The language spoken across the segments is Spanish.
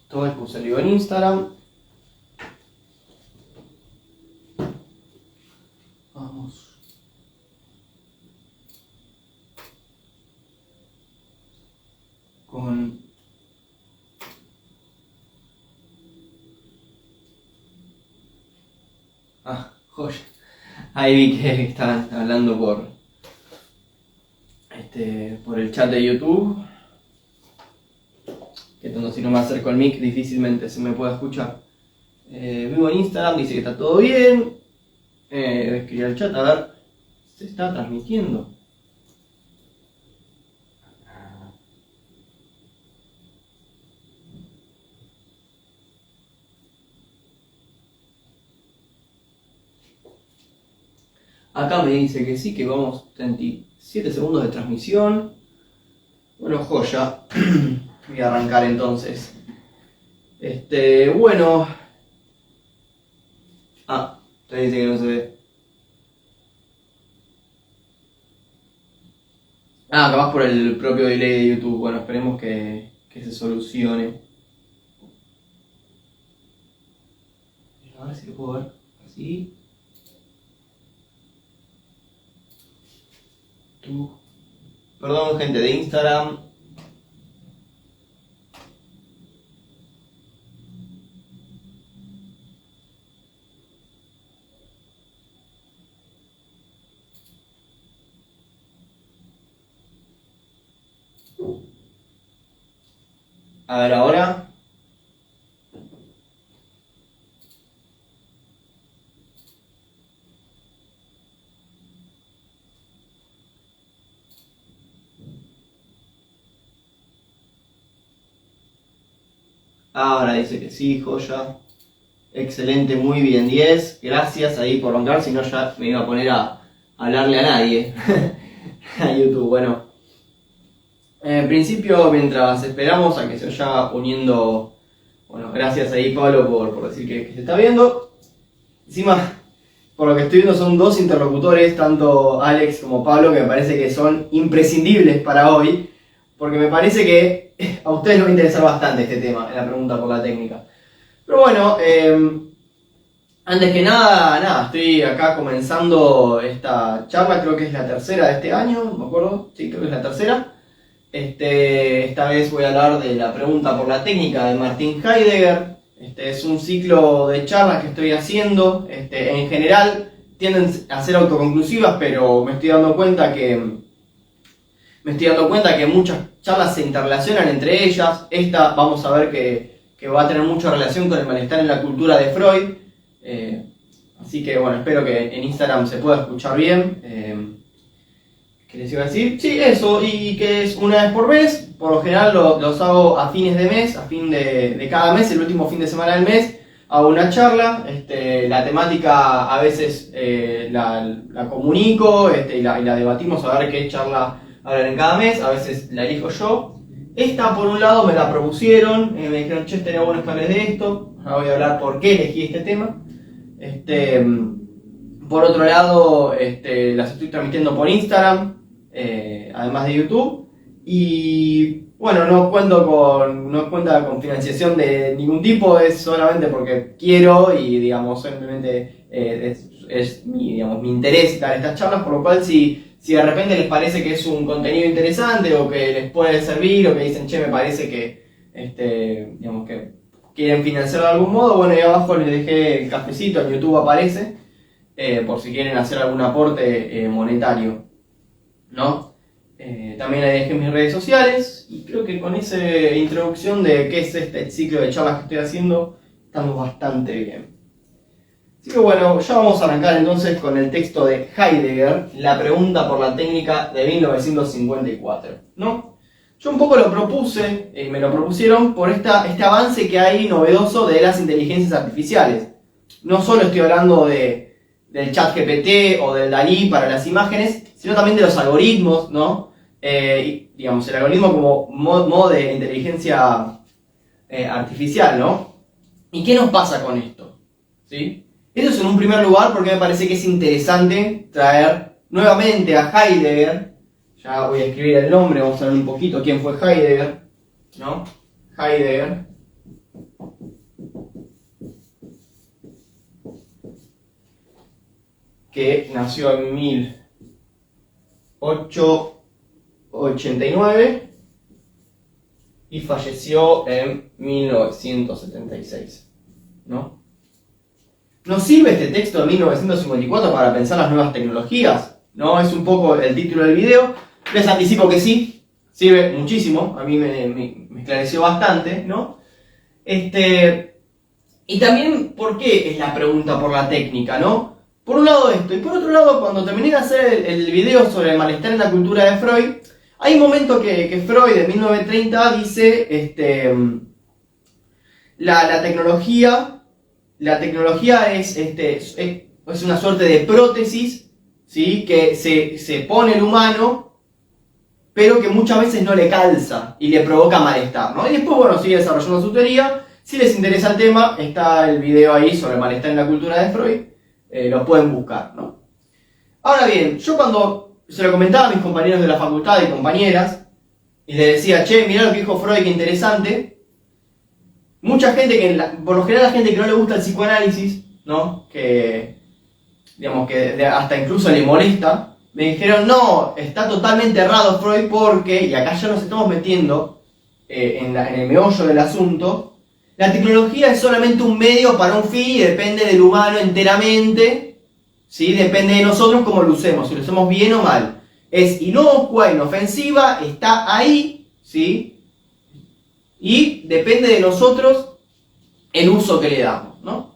Todo es puse en Instagram. Vamos. Con... joya. Ahí vi que estaban hablando por el chat de YouTube. Que si no me acerco al mic difícilmente se me puede escuchar. Vivo en Instagram, dice que está todo bien. Escribí al chat, a ver, se está transmitiendo. Acá me dice que sí, que vamos 37 segundos de transmisión. Bueno, joya. Voy a arrancar entonces. Bueno. Te dice que no se ve. Capaz por el propio delay de YouTube. Bueno, esperemos que se solucione. A ver si lo puedo ver. Así. Perdón, gente de Instagram. A ver ahora. Ahora dice que sí, joya. Excelente, muy bien, 10. Gracias ahí por bancar, si no ya me iba a poner a hablarle a nadie. A YouTube, bueno. En principio, mientras esperamos a que se vaya uniendo... Bueno, gracias ahí Pablo por decir que se está viendo. Encima, por lo que estoy viendo son dos interlocutores, tanto Alex como Pablo, que me parece que son imprescindibles para hoy. Porque me parece que a ustedes les va a interesar bastante este tema, en la pregunta por la técnica. Pero bueno, antes que nada, estoy acá comenzando esta charla, creo que es la tercera de este año, no me acuerdo, sí, creo que es la tercera. Esta vez voy a hablar de la pregunta por la técnica de Martin Heidegger. Es un ciclo de charlas que estoy haciendo, en general tienden a ser autoconclusivas, pero me estoy dando cuenta que muchas charlas se interrelacionan entre ellas. Esta vamos a ver que va a tener mucha relación con el malestar en la cultura de Freud. Así que bueno, espero que en Instagram se pueda escuchar bien. ¿Qué les iba a decir? Sí, eso, y que es una vez por mes. Por lo general los hago a fines de mes, a fin de cada mes, el último fin de semana del mes. Hago una charla, la temática a veces la comunico y la debatimos a ver qué charla hablar en cada mes, a veces la elijo yo. Esta por un lado me la propusieron, me dijeron, che, estaría bueno que hables de esto. Ahora voy a hablar por qué elegí este tema. Por otro lado, las estoy transmitiendo por Instagram, además de YouTube. Y bueno, no cuenta con financiación de ningún tipo, es solamente porque quiero y digamos, simplemente es mi interés dar estas charlas, por lo cual si de repente les parece que es un contenido interesante o que les puede servir o que dicen, che, me parece que, digamos que quieren financiarlo de algún modo, bueno, ahí abajo les dejé el cafecito, en YouTube aparece, por si quieren hacer algún aporte monetario, ¿no? También ahí dejé mis redes sociales y creo que con esa introducción de qué es este ciclo de charlas que estoy haciendo, estamos bastante bien. Así que bueno, ya vamos a arrancar entonces con el texto de Heidegger, la pregunta por la técnica de 1954, ¿no? Yo un poco lo propuse, me lo propusieron por este avance que hay novedoso de las inteligencias artificiales. No solo estoy hablando del chat GPT o del DALL-E para las imágenes, sino también de los algoritmos, ¿no? Digamos, el algoritmo como modo de inteligencia artificial, ¿no? ¿Y qué nos pasa con esto? ¿Sí? Eso es en un primer lugar porque me parece que es interesante traer nuevamente a Heidegger. Ya voy a escribir el nombre, vamos a ver un poquito quién fue Heidegger, ¿no? Heidegger. que nació en 1889 y falleció en 1976, ¿no? ¿Nos sirve este texto de 1954 para pensar las nuevas tecnologías? ¿No? Es un poco el título del video. Les anticipo que sí, sirve muchísimo, a mí me esclareció bastante, ¿no? Y también, ¿por qué es la pregunta por la técnica, no? Por un lado esto, y por otro lado, cuando terminé de hacer el video sobre el malestar en la cultura de Freud, hay un momento que Freud en 1930 dice, la tecnología es una suerte de prótesis, ¿sí? Que se pone el humano, pero que muchas veces no le calza y le provoca malestar, ¿no? Y después, bueno, sigue desarrollando su teoría. Si les interesa el tema, está el video ahí sobre el malestar en la cultura de Freud, lo pueden buscar, ¿no? Ahora bien, yo cuando se lo comentaba a mis compañeros de la facultad y compañeras, y les decía, che, mirá lo que dijo Freud, qué interesante, mucha gente por lo general la gente que no le gusta el psicoanálisis, ¿no? Que, digamos, que hasta incluso le molesta, me dijeron, no, está totalmente errado Freud porque, y acá ya nos estamos metiendo en el meollo del asunto, la tecnología es solamente un medio para un fin y depende del humano enteramente, ¿sí? Depende de nosotros cómo lo usemos, si lo usamos bien o mal. Es inocua, inofensiva, está ahí, ¿sí? Y depende de nosotros el uso que le damos, ¿no?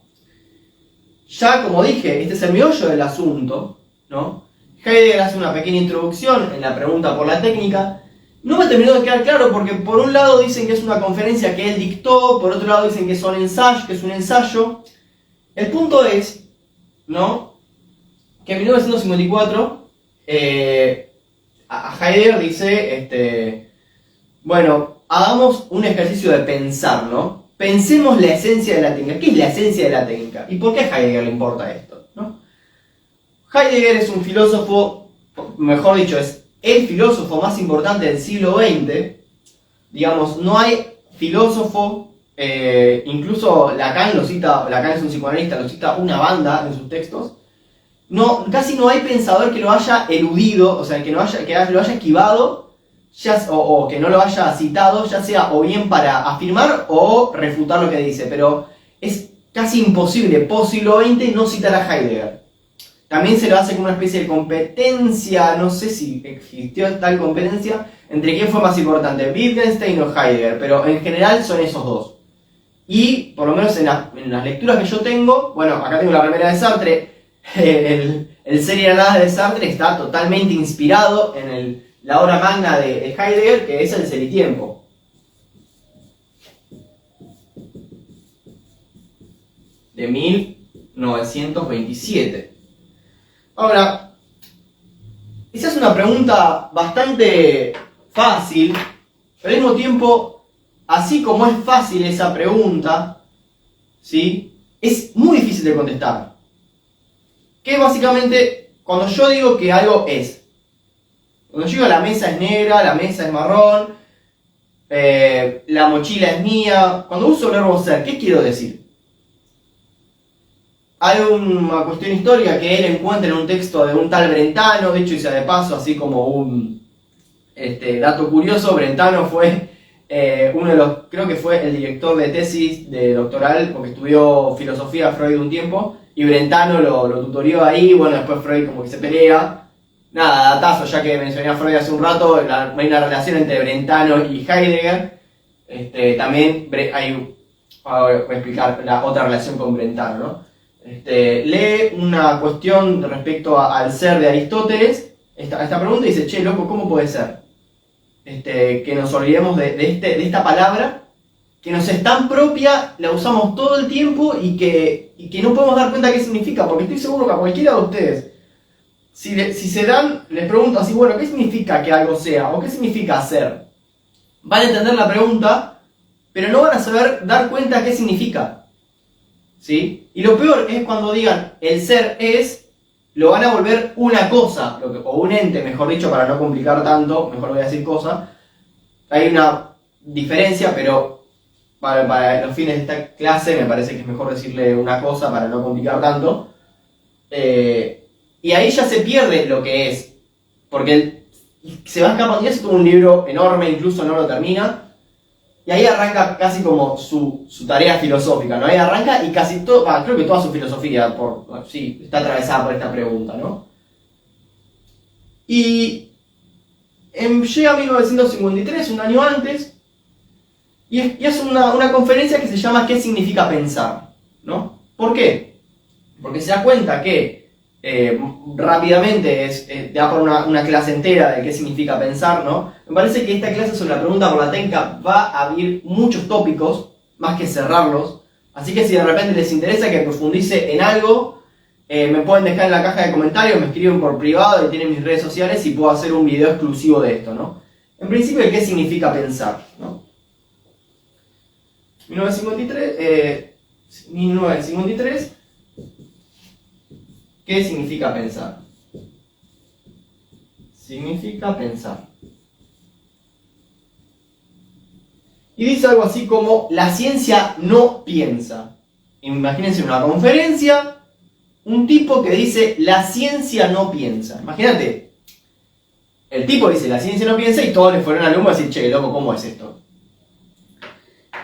Ya como dije, este es el meollo del asunto, ¿no? Heidegger hace una pequeña introducción en la pregunta por la técnica. No me terminó de quedar claro porque por un lado dicen que es una conferencia que él dictó, por otro lado dicen que son ensayos, que es un ensayo. El punto es, ¿no? Que en 1954 a Heidegger dice, bueno, hagamos un ejercicio de pensar, ¿no? Pensemos la esencia de la técnica. ¿Qué es la esencia de la técnica? ¿Y por qué a Heidegger le importa esto, ¿no? Heidegger es un filósofo, mejor dicho, es el filósofo más importante del siglo XX. Digamos, no hay filósofo, incluso Lacan lo cita, Lacan es un psicoanalista, lo cita una banda en sus textos. No, casi no hay pensador que lo haya eludido, o sea, que lo haya esquivado, o que no lo haya citado, ya sea o bien para afirmar o refutar lo que dice, pero es casi imposible, post siglo XX, no citar a Heidegger. También se lo hace como una especie de competencia, no sé si existió tal competencia, entre quién fue más importante, Wittgenstein o Heidegger, pero en general son esos dos. Y, por lo menos en las lecturas que yo tengo, bueno, acá tengo la remera de Sartre, el Serie Nada de Sartre está totalmente inspirado en la obra magna de Heidegger, que es el Ser y Tiempo. De 1927. Ahora, esa es una pregunta bastante fácil, pero al mismo tiempo, así como es fácil esa pregunta, ¿sí? Es muy difícil de contestar. Que básicamente, cuando yo digo que algo es, cuando yo digo la mesa es negra, la mesa es marrón, la mochila es mía, cuando uso el verbo ser, ¿qué quiero decir? Hay una cuestión histórica que él encuentra en un texto de un tal Brentano, de hecho, y sea de paso, así como un dato curioso, Brentano fue uno de los, creo que fue el director de tesis de doctoral, porque estudió filosofía Freud un tiempo, y Brentano lo tutorió ahí, bueno, después Freud como que se pelea. Nada, datazo, ya que mencioné a Freud hace un rato, hay una relación entre Brentano y Heidegger. También voy a explicar la otra relación con Brentano, ¿no? Lee una cuestión respecto al ser de Aristóteles, esta pregunta, y dice, che, loco, ¿cómo puede ser? Que nos olvidemos de esta palabra, que nos es tan propia, la usamos todo el tiempo y que no podemos dar cuenta qué significa, porque estoy seguro que a cualquiera de ustedes, si les pregunto así, bueno, ¿qué significa que algo sea? ¿O qué significa ser? Van a entender la pregunta, pero no van a saber dar cuenta qué significa. ¿Sí? Y lo peor es cuando digan el ser es, lo van a volver una cosa, o un ente, mejor dicho, para no complicar tanto, mejor voy a decir cosa. Hay una diferencia, pero para los fines de esta clase me parece que es mejor decirle una cosa para no complicar tanto. Y ahí ya se pierde lo que es. Porque se va escapando. Y es como un libro enorme, incluso no lo termina. Y ahí arranca casi como su tarea filosófica, ¿no? Ahí arranca y casi todo, creo que toda su filosofía sí, está atravesada por esta pregunta, ¿no? Y llega a 1953, un año antes, y es una conferencia que se llama ¿Qué significa pensar? ¿No? ¿Por qué? Porque se da cuenta que rápidamente da por una clase entera de qué significa pensar, ¿no? Me parece que esta clase sobre la pregunta por la técnica va a abrir muchos tópicos, más que cerrarlos, así que si de repente les interesa que profundice en algo, me pueden dejar en la caja de comentarios, me escriben por privado y tienen mis redes sociales y puedo hacer un video exclusivo de esto, ¿no? En principio, ¿qué significa pensar? ¿No? 1953, ¿qué significa pensar? Significa pensar. Y dice algo así como, la ciencia no piensa. Imagínense una conferencia, un tipo que dice, la ciencia no piensa. Imagínate, el tipo dice, la ciencia no piensa, y todos le fueron al humo a decir, che, loco, ¿cómo es esto?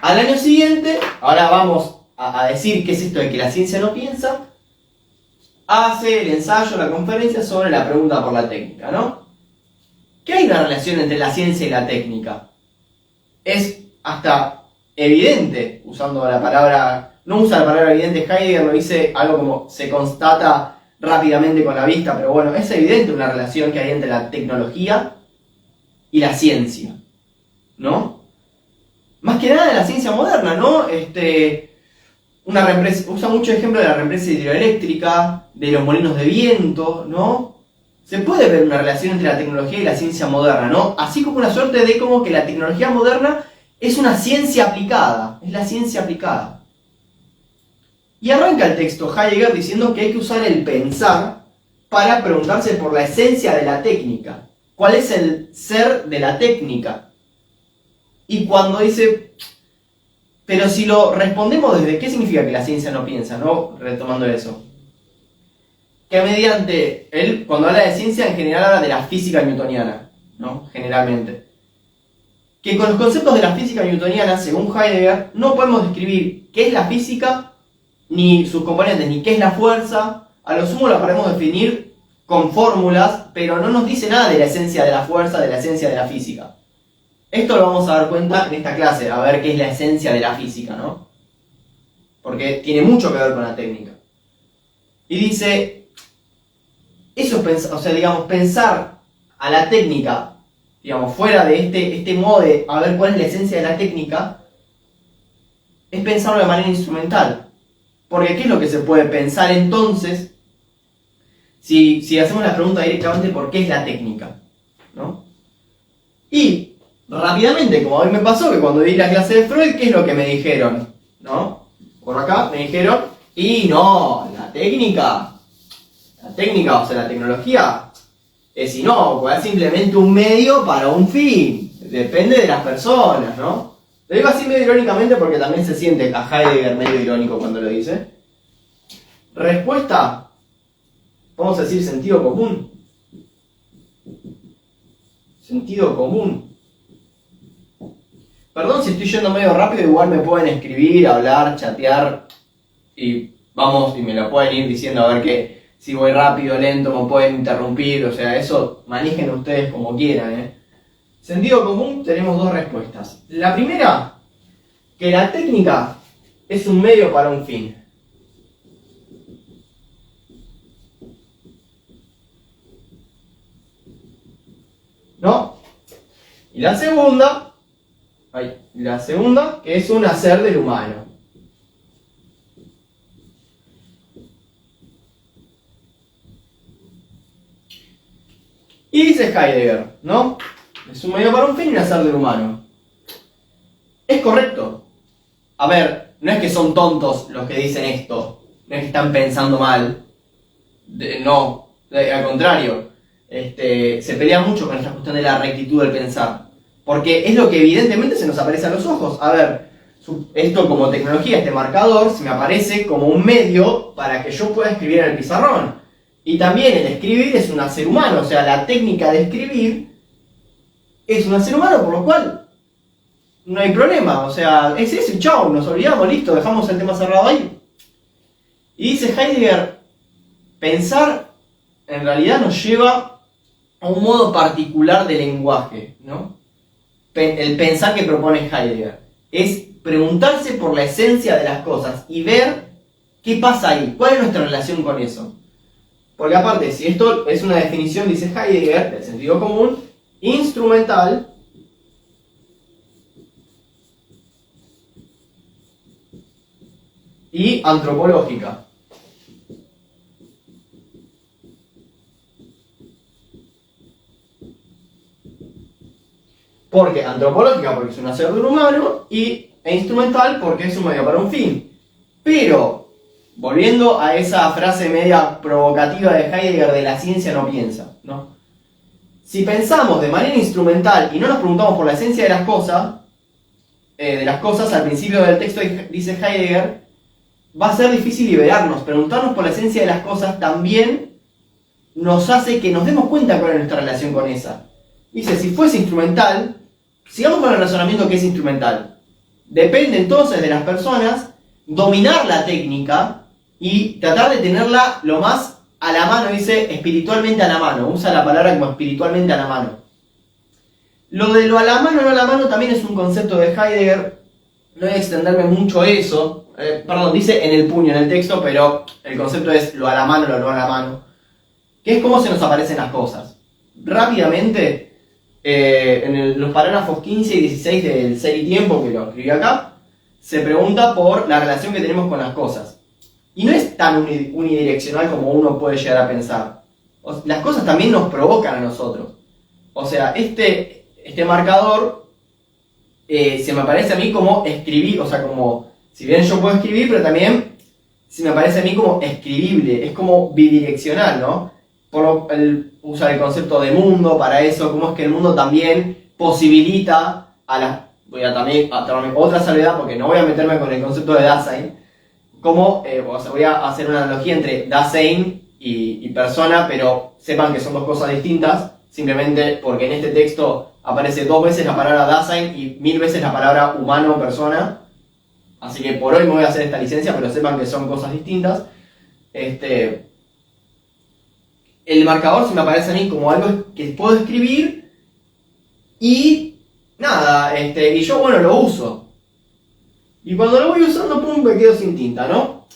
Al año siguiente, ahora vamos a decir qué es esto de que la ciencia no piensa, hace el ensayo, la conferencia sobre la pregunta por la técnica, ¿no? ¿Qué hay una relación entre la ciencia y la técnica? Es hasta evidente, usando la palabra, no usa la palabra evidente, Heidegger lo dice algo como se constata rápidamente con la vista, pero bueno, es evidente una relación que hay entre la tecnología y la ciencia, ¿no? Más que nada de la ciencia moderna, ¿no? Usa mucho ejemplo de la represa hidroeléctrica, de los molinos de viento, ¿no? Se puede ver una relación entre la tecnología y la ciencia moderna, ¿no? Así como una suerte de como que la tecnología moderna es una ciencia aplicada, es la ciencia aplicada. Y arranca el texto Heidegger diciendo que hay que usar el pensar para preguntarse por la esencia de la técnica. ¿Cuál es el ser de la técnica? Y cuando dice, pero si lo respondemos desde qué significa que la ciencia no piensa, ¿no? Retomando eso. Que mediante él, cuando habla de ciencia, en general habla de la física newtoniana, ¿no? Generalmente. Que con los conceptos de la física newtoniana, según Heidegger, no podemos describir qué es la física, ni sus componentes, ni qué es la fuerza. A lo sumo la podemos definir con fórmulas, pero no nos dice nada de la esencia de la fuerza, de la esencia de la física. Esto lo vamos a dar cuenta en esta clase, a ver qué es la esencia de la física, ¿no? Porque tiene mucho que ver con la técnica. Y dice, eso es pensar, o sea, digamos, pensar a la técnica, digamos, fuera de este modo de a ver cuál es la esencia de la técnica, es pensarlo de manera instrumental. Porque ¿qué es lo que se puede pensar entonces si hacemos la pregunta directamente por qué es la técnica? ¿No? Y rápidamente, como a mí me pasó que cuando di la clase de Freud, ¿qué es lo que me dijeron? ¿No? Por acá me dijeron, y no, la técnica, o sea, la tecnología es inocua, es simplemente un medio para un fin, depende de las personas, ¿no? Lo digo así medio irónicamente porque también se siente a Heidegger medio irónico cuando lo dice. Respuesta, vamos a decir sentido común. Sentido común. Perdón si estoy yendo medio rápido, igual me pueden escribir, hablar, chatear y vamos y me lo pueden ir diciendo a ver que si voy rápido, lento, me pueden interrumpir, o sea, eso manejen ustedes como quieran, ¿eh? Sentido común, tenemos dos respuestas. La primera, que la técnica es un medio para un fin. ¿No? Y la segunda, que es un hacer del humano. Y dice Heidegger, ¿no? Es un medio para un fin y un hacer del humano. Es correcto. A ver, no es que son tontos los que dicen esto, no es que están pensando mal. Al contrario. Se pelea mucho con esta cuestión de la rectitud del pensar. Porque es lo que evidentemente se nos aparece a los ojos. A ver, esto como tecnología, este marcador, se me aparece como un medio para que yo pueda escribir en el pizarrón. Y también el escribir es un hacer humano, o sea, la técnica de escribir es un hacer humano, por lo cual no hay problema, o sea, es ese, chau, nos olvidamos, listo, dejamos el tema cerrado ahí. Y dice Heidegger, pensar en realidad nos lleva a un modo particular de lenguaje, ¿no? El pensar que propone Heidegger es preguntarse por la esencia de las cosas y ver qué pasa ahí, cuál es nuestra relación con eso. Porque aparte, si esto es una definición, dice Heidegger, del sentido común, instrumental y antropológica. Porque antropológica porque es un hacer de un humano e instrumental porque es un medio para un fin. Pero, volviendo a esa frase media provocativa de Heidegger de la ciencia no piensa, ¿no? Si pensamos de manera instrumental y no nos preguntamos por la esencia de las cosas, al principio del texto dice Heidegger, va a ser difícil liberarnos. Preguntarnos por la esencia de las cosas también nos hace que nos demos cuenta cuál es nuestra relación con esa. Dice, si fuese instrumental, sigamos con el razonamiento que es instrumental. Depende entonces de las personas dominar la técnica y tratar de tenerla lo más a la mano, dice espiritualmente a la mano, usa la palabra como espiritualmente a la mano. Lo de lo a la mano, no a la mano también es un concepto de Heidegger, no voy a extenderme mucho a eso, dice en el puño en el texto, pero el concepto es lo a la mano, lo no a la mano, que es cómo se nos aparecen las cosas. Rápidamente, en los parágrafos 15 y 16 del Ser y Tiempo, que lo escribí acá, se pregunta por la relación que tenemos con las cosas. Y no es tan unidireccional como uno puede llegar a pensar. Las cosas también nos provocan a nosotros. O sea, este marcador se me parece a mí como escribir, o sea, como, si bien yo puedo escribir, pero también se me parece a mí como escribible, es como bidireccional, ¿no? Usa el concepto de mundo para eso, como es que el mundo también posibilita a las... Voy a también a otra salvedad porque no voy a meterme con el concepto de Dasein, como, voy a hacer una analogía entre Dasein y persona, pero sepan que son dos cosas distintas, simplemente porque en este texto aparece 2 veces la palabra Dasein y 1000 veces la palabra humano o persona, así que por hoy me voy a hacer esta licencia, pero sepan que son cosas distintas. El marcador se me aparece a mí como algo que puedo escribir y nada, y yo, bueno, lo uso. Y cuando lo voy usando, pum, me quedo sin tinta, ¿no?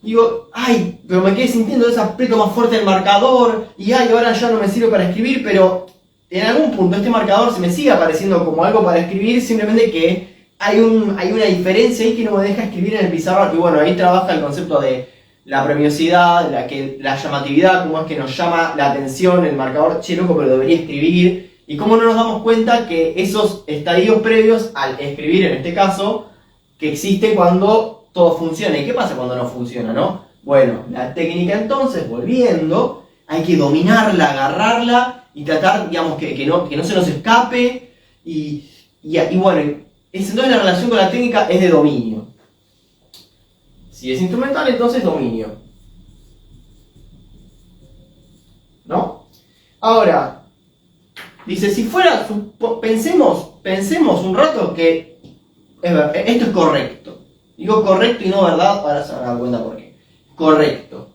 Digo, ay, pero me quedé sin tinta, entonces aprieto más fuerte el marcador y ay, ahora ya no me sirve para escribir, pero en algún punto este marcador se me sigue apareciendo como algo para escribir, simplemente que hay una diferencia ahí que no me deja escribir en el pizarrón. Y bueno, ahí trabaja el concepto de la premiosidad, la llamatividad, cómo es que nos llama la atención el marcador, che, loco, pero debería escribir, y cómo no nos damos cuenta que esos estadios previos al escribir, en este caso, que existen cuando todo funciona. ¿Y qué pasa cuando no funciona, no? Bueno, la técnica entonces, volviendo, hay que dominarla, agarrarla y tratar, digamos, que no se nos escape, y bueno, entonces la relación con la técnica es de dominio. Si es instrumental, entonces dominio. ¿No? Ahora, dice, si fuera, pensemos un rato que esto es correcto. Digo correcto y no verdad, ahora se van a dar cuenta por qué. Correcto.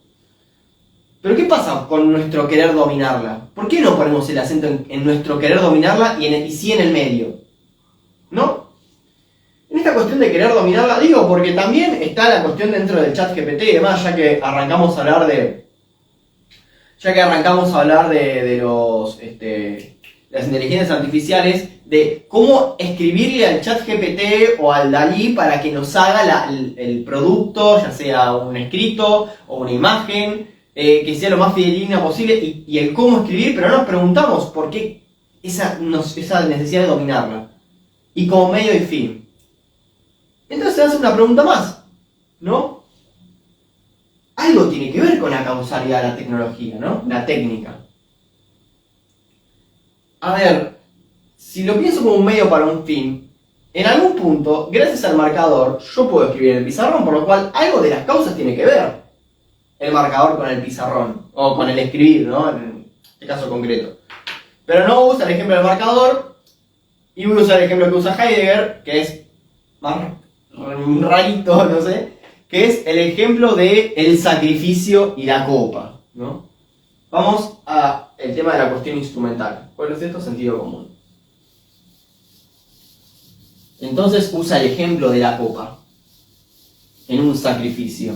Pero ¿qué pasa con nuestro querer dominarla? ¿Por qué no ponemos el acento en nuestro querer dominarla y sí en el medio? ¿No? En esta cuestión de querer dominarla, digo, porque también está la cuestión dentro del chat GPT y demás, ya que arrancamos a hablar de las inteligencias artificiales, de cómo escribirle al chat GPT o al DALL-E para que nos haga el producto, ya sea un escrito o una imagen, que sea lo más fidedigna posible, y el cómo escribir, pero no nos preguntamos por qué esa necesidad de dominarla, y como medio y fin. Entonces se hace una pregunta más, ¿no? Algo tiene que ver con la causalidad de la tecnología, ¿no? La técnica. A ver, si lo pienso como un medio para un fin, en algún punto, gracias al marcador, yo puedo escribir en el pizarrón, por lo cual algo de las causas tiene que ver. el marcador con el pizarrón, o con el escribir, ¿no? En este caso concreto. Pero no usa el ejemplo del marcador, y voy a usar el ejemplo que usa Heidegger, que es más rarito, no sé, que es el ejemplo de el sacrificio y la copa, ¿no? Vamos al tema de la cuestión instrumental. ¿Cuál es esto? Sentido común. Entonces usa el ejemplo de la copa en un sacrificio.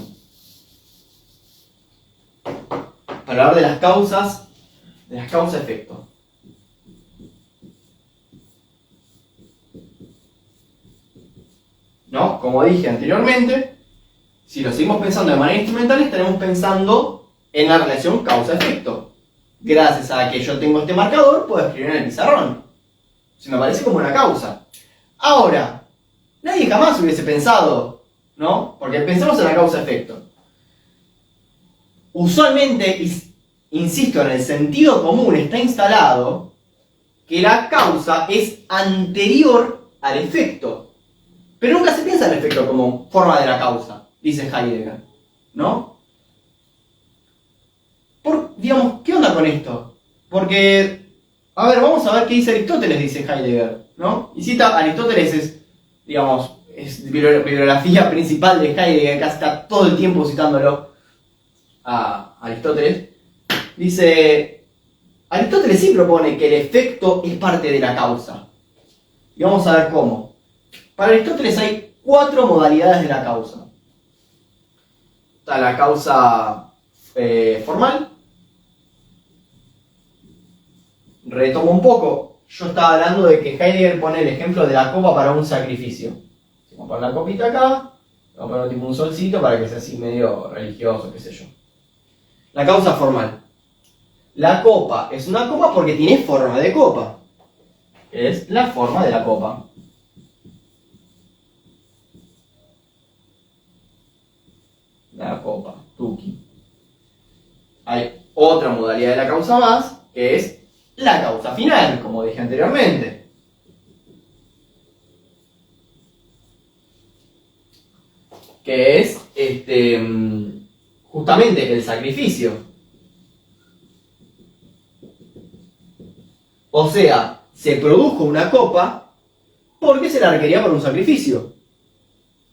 Para hablar de las causas, causa-efecto. ¿No? Como dije anteriormente, si lo seguimos pensando de manera instrumental, estaremos pensando en la relación causa-efecto. Gracias a que yo tengo este marcador, puedo escribir en el pizarrón. Se me parece como una causa. Ahora, nadie jamás hubiese pensado, ¿no? Porque pensamos en la causa-efecto. Usualmente, insisto, en el sentido común está instalado que la causa es anterior al efecto. Pero nunca se piensa en el efecto como forma de la causa, dice Heidegger, ¿no? Digamos, ¿qué onda con esto? Porque, a ver, vamos a ver qué dice Aristóteles, dice Heidegger, ¿no? Y cita Aristóteles, es bibliografía principal de Heidegger, casi está todo el tiempo citándolo a Aristóteles. Dice, Aristóteles sí propone que el efecto es parte de la causa. Y vamos a ver cómo. Para Aristóteles hay 4 modalidades de la causa. Está la causa formal. Retomo un poco. Yo estaba hablando de que Heidegger pone el ejemplo de la copa para un sacrificio. Vamos a poner la copita acá. Vamos a poner tipo un solcito para que sea así medio religioso, qué sé yo. La causa formal. La copa es una copa porque tiene forma de copa. Es la forma de la copa. La copa, tuki. Hay otra modalidad de la causa más, que es la causa final, como dije anteriormente. Que es justamente el sacrificio. O sea, se produjo una copa porque se la requería por un sacrificio.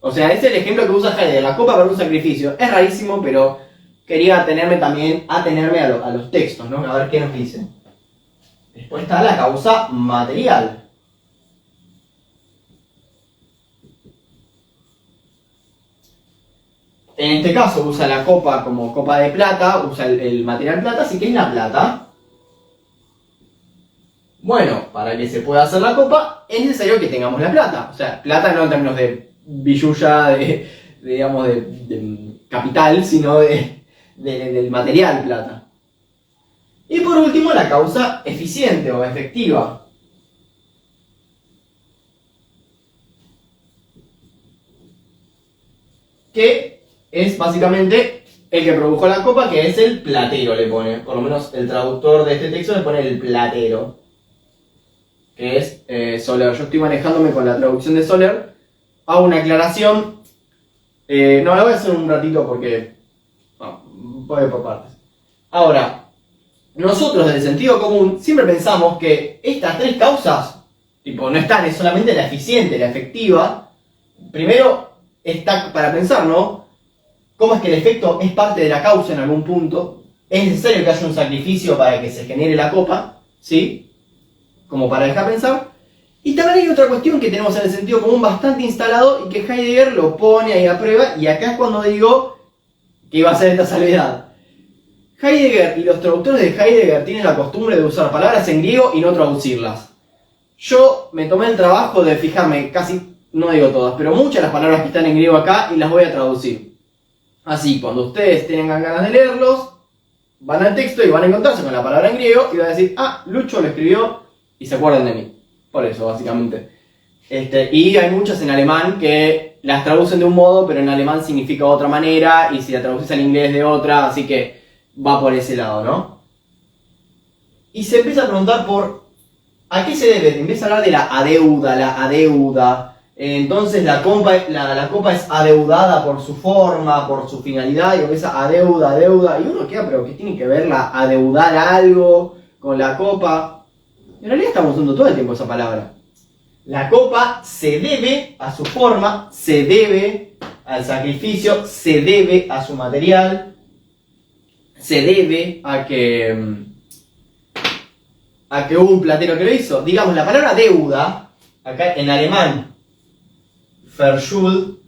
O sea, ese es el ejemplo que usa Heidegger, la copa para un sacrificio. Es rarísimo, pero quería atenerme a los textos, ¿no? A ver qué nos dicen. Después está la causa material. En este caso usa la copa como copa de plata, usa el material plata, así que es la plata. Bueno, para que se pueda hacer la copa es necesario que tengamos la plata. O sea, plata no en términos de billulla, de capital, sino del material plata. Y por último, la causa eficiente o efectiva. Que es básicamente el que produjo la copa, que es el platero, le pone. Por lo menos el traductor de este texto le pone el platero. Que es Soler. Yo estoy manejándome con la traducción de Soler. Hago una aclaración. No, la voy a hacer un ratito porque voy por partes. Ahora, nosotros desde el sentido común siempre pensamos que estas 3 causas, no están, es solamente la eficiente, la efectiva. Primero está para pensar, ¿no? ¿Cómo es que el efecto es parte de la causa en algún punto? Es necesario que haya un sacrificio para que se genere la copa, ¿sí? Como para dejar pensar. Y también hay otra cuestión que tenemos en el sentido común bastante instalado y que Heidegger lo pone ahí a prueba, y acá es cuando digo que iba a ser esta salvedad. Heidegger y los traductores de Heidegger tienen la costumbre de usar palabras en griego y no traducirlas. Yo me tomé el trabajo de fijarme, casi, no digo todas, pero muchas de las palabras que están en griego acá y las voy a traducir. Así, cuando ustedes tengan ganas de leerlos, van al texto y van a encontrarse con la palabra en griego y van a decir, ah, Lucho lo escribió y se acuerdan de mí. Por eso, básicamente. Y hay muchas en alemán que las traducen de un modo, pero en alemán significa otra manera, y si la traduces al inglés de otra, así que va por ese lado, ¿no? Y se empieza a preguntar por ¿a qué se debe? Empieza a hablar de la adeuda, Entonces la copa es adeudada por su forma, por su finalidad, y empieza adeuda, y uno queda, pero ¿qué tiene que ver la adeudar algo con la copa? En realidad estamos usando todo el tiempo esa palabra. La copa se debe a su forma, se debe al sacrificio, se debe a su material, se debe a que hubo un platero que lo hizo. Digamos, la palabra deuda, acá en alemán, Verschuld,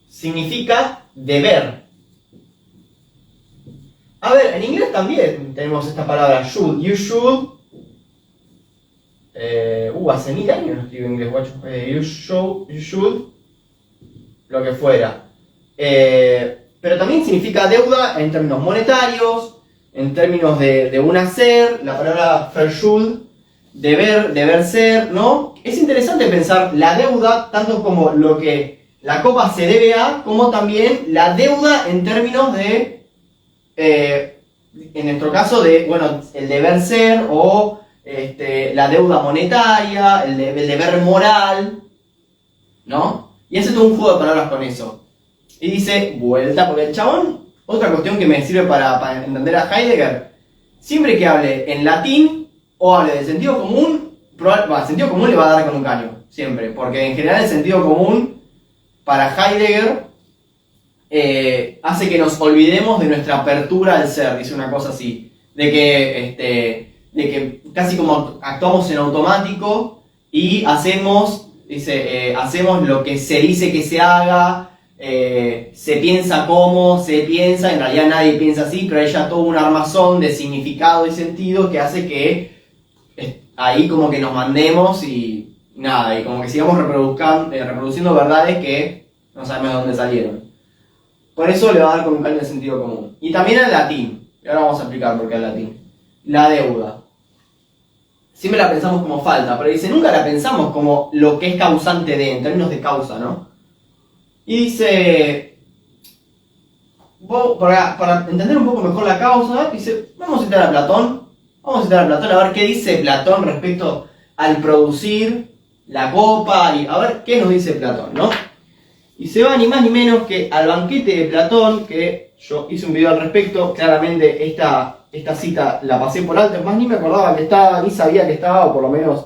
significa deber. A ver, en inglés también tenemos esta palabra should. You should. Hace 1000 años no escribo inglés, guacho. You should. Lo que fuera. Pero también significa deuda en términos monetarios, en términos de un hacer. La palabra Verschuld. Deber ser, ¿no? Es interesante pensar la deuda tanto como lo que la copa se debe a, como también la deuda en términos de, en nuestro caso, de, bueno, el deber ser o la deuda monetaria, el deber moral, ¿no? Y hace todo un juego de palabras con eso. Y dice, vuelta, porque el chabón, otra cuestión que me sirve para entender a Heidegger, siempre que hable en latín, o hable de sentido común, sentido común le va a dar con un caño, siempre, porque en general el sentido común para Heidegger hace que nos olvidemos de nuestra apertura al ser, dice una cosa así, de que casi como actuamos en automático y hacemos lo que se dice que se haga, se piensa como se piensa, en realidad nadie piensa así, pero hay ya todo un armazón de significado y sentido que hace que ahí como que nos mandemos y nada, y como que sigamos reproduciendo verdades que no sabemos de dónde salieron. Por eso le va a dar con un caño de sentido común. Y también al latín, y ahora vamos a explicar por qué al latín. La deuda. Siempre la pensamos como falta, pero dice, nunca la pensamos como lo que es causante de, en términos de causa, ¿no? Y dice, para entender un poco mejor la causa, dice, vamos a citar a Platón. Vamos a citar a Platón a ver qué dice Platón respecto al producir la copa y a ver qué nos dice Platón, ¿no? Y se va ni más ni menos que al banquete de Platón, que yo hice un video al respecto. Claramente esta cita la pasé por alto, más ni me acordaba que estaba, ni sabía que estaba, o por lo menos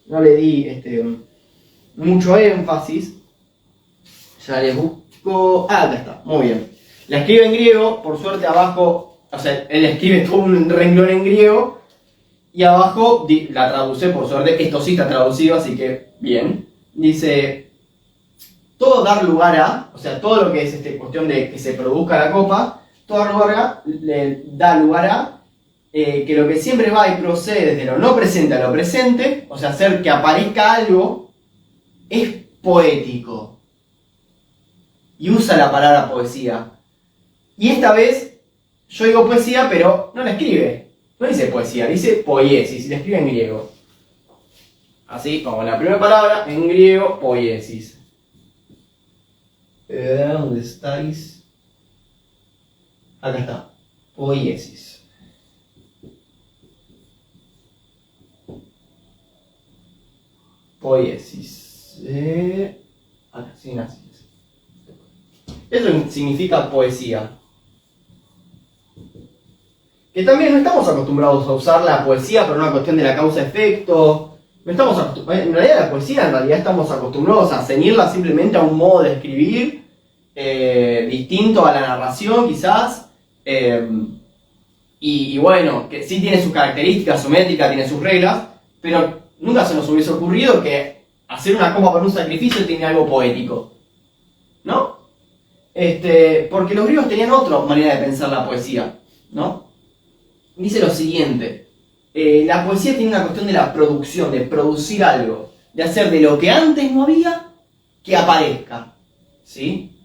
no le di mucho énfasis. Ya les busco. Acá está, muy bien. La escribe en griego, por suerte abajo, o sea, él escribe todo un renglón en griego. Y abajo la traduce, por suerte, esto sí está traducido, así que bien. Dice, todo dar lugar a, o sea, todo lo que es cuestión de que se produzca la copa, todo da lugar a que lo que siempre va y procede desde lo no presente a lo presente, o sea, hacer que aparezca algo, es poético. Y usa la palabra poesía. Y esta vez, yo digo poesía, pero no la escribe. No dice poesía, dice poiesis, y la escribe en griego. Así como la primera palabra, en griego, poiesis. ¿Dónde estáis? Acá está, poiesis. Poiesis. Acá, sí, así. Eso significa poesía. Que también no estamos acostumbrados a usar la poesía por una cuestión de la causa-efecto. No estamos en realidad la poesía, en realidad estamos acostumbrados a ceñirla simplemente a un modo de escribir distinto a la narración, quizás. Y bueno, que sí tiene sus características, su métrica, tiene sus reglas, pero nunca se nos hubiese ocurrido que hacer una copa para un sacrificio tiene algo poético, ¿no? Porque los griegos tenían otra manera de pensar la poesía, ¿no? Dice lo siguiente, la poesía tiene una cuestión de la producción, de producir algo, de hacer de lo que antes no había, que aparezca, ¿sí?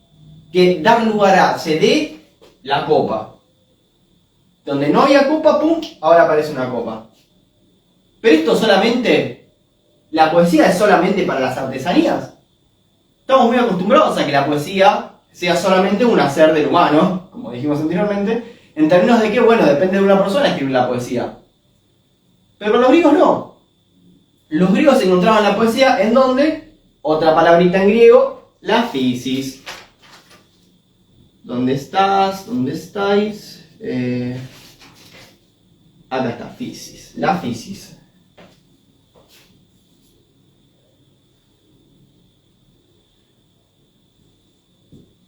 Que dar lugar a, se dé la copa. Donde no había copa, pum, ahora aparece una copa. Pero esto solamente, la poesía es solamente para las artesanías. Estamos muy acostumbrados a que la poesía sea solamente un hacer del humano, como dijimos anteriormente, en términos de que, bueno, depende de una persona escribir la poesía. Pero con los griegos no. los griegos encontraban la poesía en donde, otra palabrita en griego, la physis. ¿Dónde estás? ¿Dónde estáis? Acá está, physis. La physis.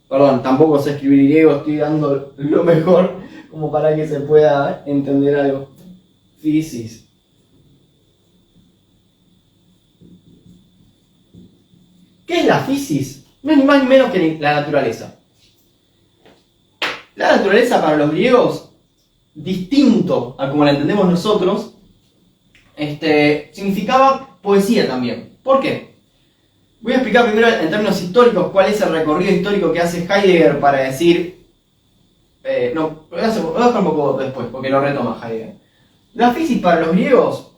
Perdón, tampoco sé escribir griego, estoy dando lo mejor como para que se pueda entender algo. Physis. ¿Qué es la physis? No es ni más ni menos que la naturaleza. La naturaleza para los griegos, distinto a como la entendemos nosotros, significaba poesía también. ¿Por qué? Voy a explicar primero en términos históricos cuál es el recorrido histórico que hace Heidegger para decir... no, lo voy a dejar un poco después, porque lo retoma Heidegger. La physis para los griegos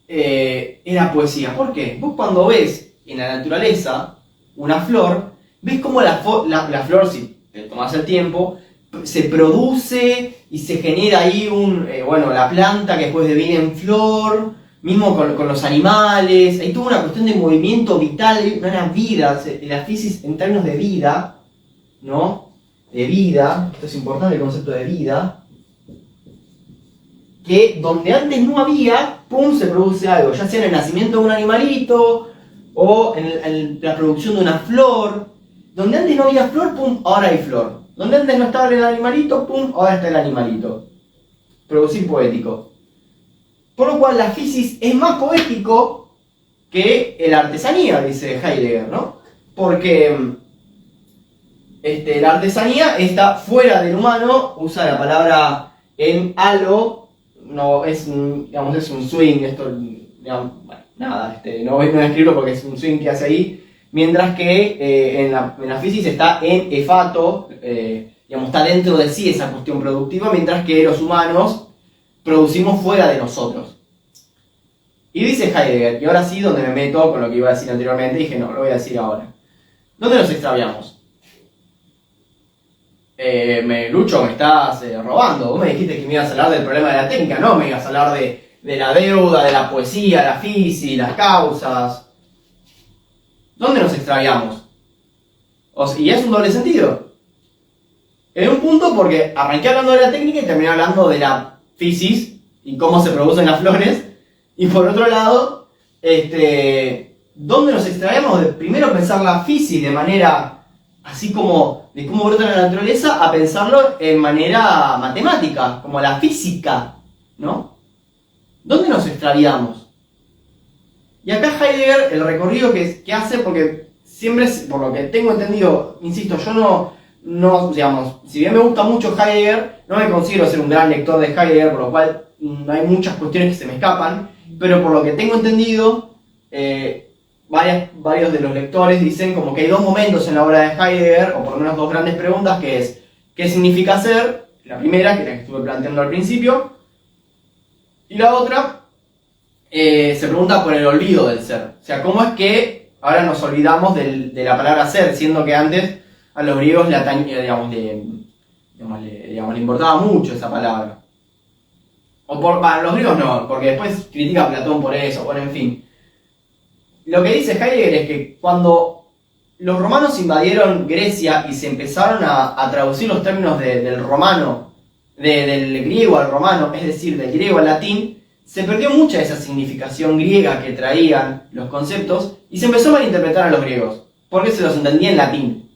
era poesía. ¿Por qué? Vos cuando ves en la naturaleza una flor, ves cómo la flor, si te tomás el tiempo, se produce y se genera ahí la planta que después deviene en flor... Mismo con los animales, hay toda una cuestión de movimiento vital, una vida, la physis en términos de vida, ¿no? De vida, esto es importante el concepto de vida, que donde antes no había, pum, se produce algo, ya sea en el nacimiento de un animalito, o en la producción de una flor, donde antes no había flor, pum, ahora hay flor, donde antes no estaba el animalito, pum, ahora está el animalito. Producir poético. Por lo cual la physis es más poético que la artesanía, dice Heidegger, ¿no? Porque la artesanía está fuera del humano, usa la palabra en halo, no es un swing, esto, digamos, bueno, nada, no voy a escribirlo porque es un swing que hace ahí, mientras que en la physis está en efato, está dentro de sí esa cuestión productiva, mientras que los humanos producimos fuera de nosotros. Y dice Heidegger, y ahora sí donde me meto con lo que iba a decir anteriormente, dije no, lo voy a decir ahora. ¿Dónde nos extraviamos? Lucho, me estás robando. Vos me dijiste que me ibas a hablar del problema de la técnica, no me ibas a hablar de la deuda, de la poesía, la physis, las causas. ¿Dónde nos extraviamos? Y es un doble sentido. En un punto porque arranqué hablando de la técnica y terminé hablando de la physis y cómo se producen las flores. Y por otro lado, ¿dónde nos extraemos? De primero pensar la physis de manera así como de cómo brota la naturaleza, a pensarlo en manera matemática, como la física, ¿no? ¿Dónde nos extraviamos? Y acá Heidegger, el recorrido que hace, porque siempre, por lo que tengo entendido, insisto, yo no, digamos, si bien me gusta mucho Heidegger, no me considero ser un gran lector de Heidegger, por lo cual hay muchas cuestiones que se me escapan, pero por lo que tengo entendido, varios de los lectores dicen como que hay dos momentos en la obra de Heidegger, o por lo menos dos grandes preguntas, que es, ¿qué significa ser? La primera, que es la que estuve planteando al principio, y la otra, se pregunta por el olvido del ser. O sea, ¿cómo es que ahora nos olvidamos de la palabra ser, siendo que antes a los griegos le importaba mucho esa palabra? Los griegos no, porque después critica a Platón por eso, bueno, en fin. Lo que dice Heidegger es que cuando los romanos invadieron Grecia y se empezaron a traducir los términos del romano, del griego al romano, es decir, del griego al latín, se perdió mucha de esa significación griega que traían los conceptos y se empezó a malinterpretar a los griegos, porque se los entendía en latín.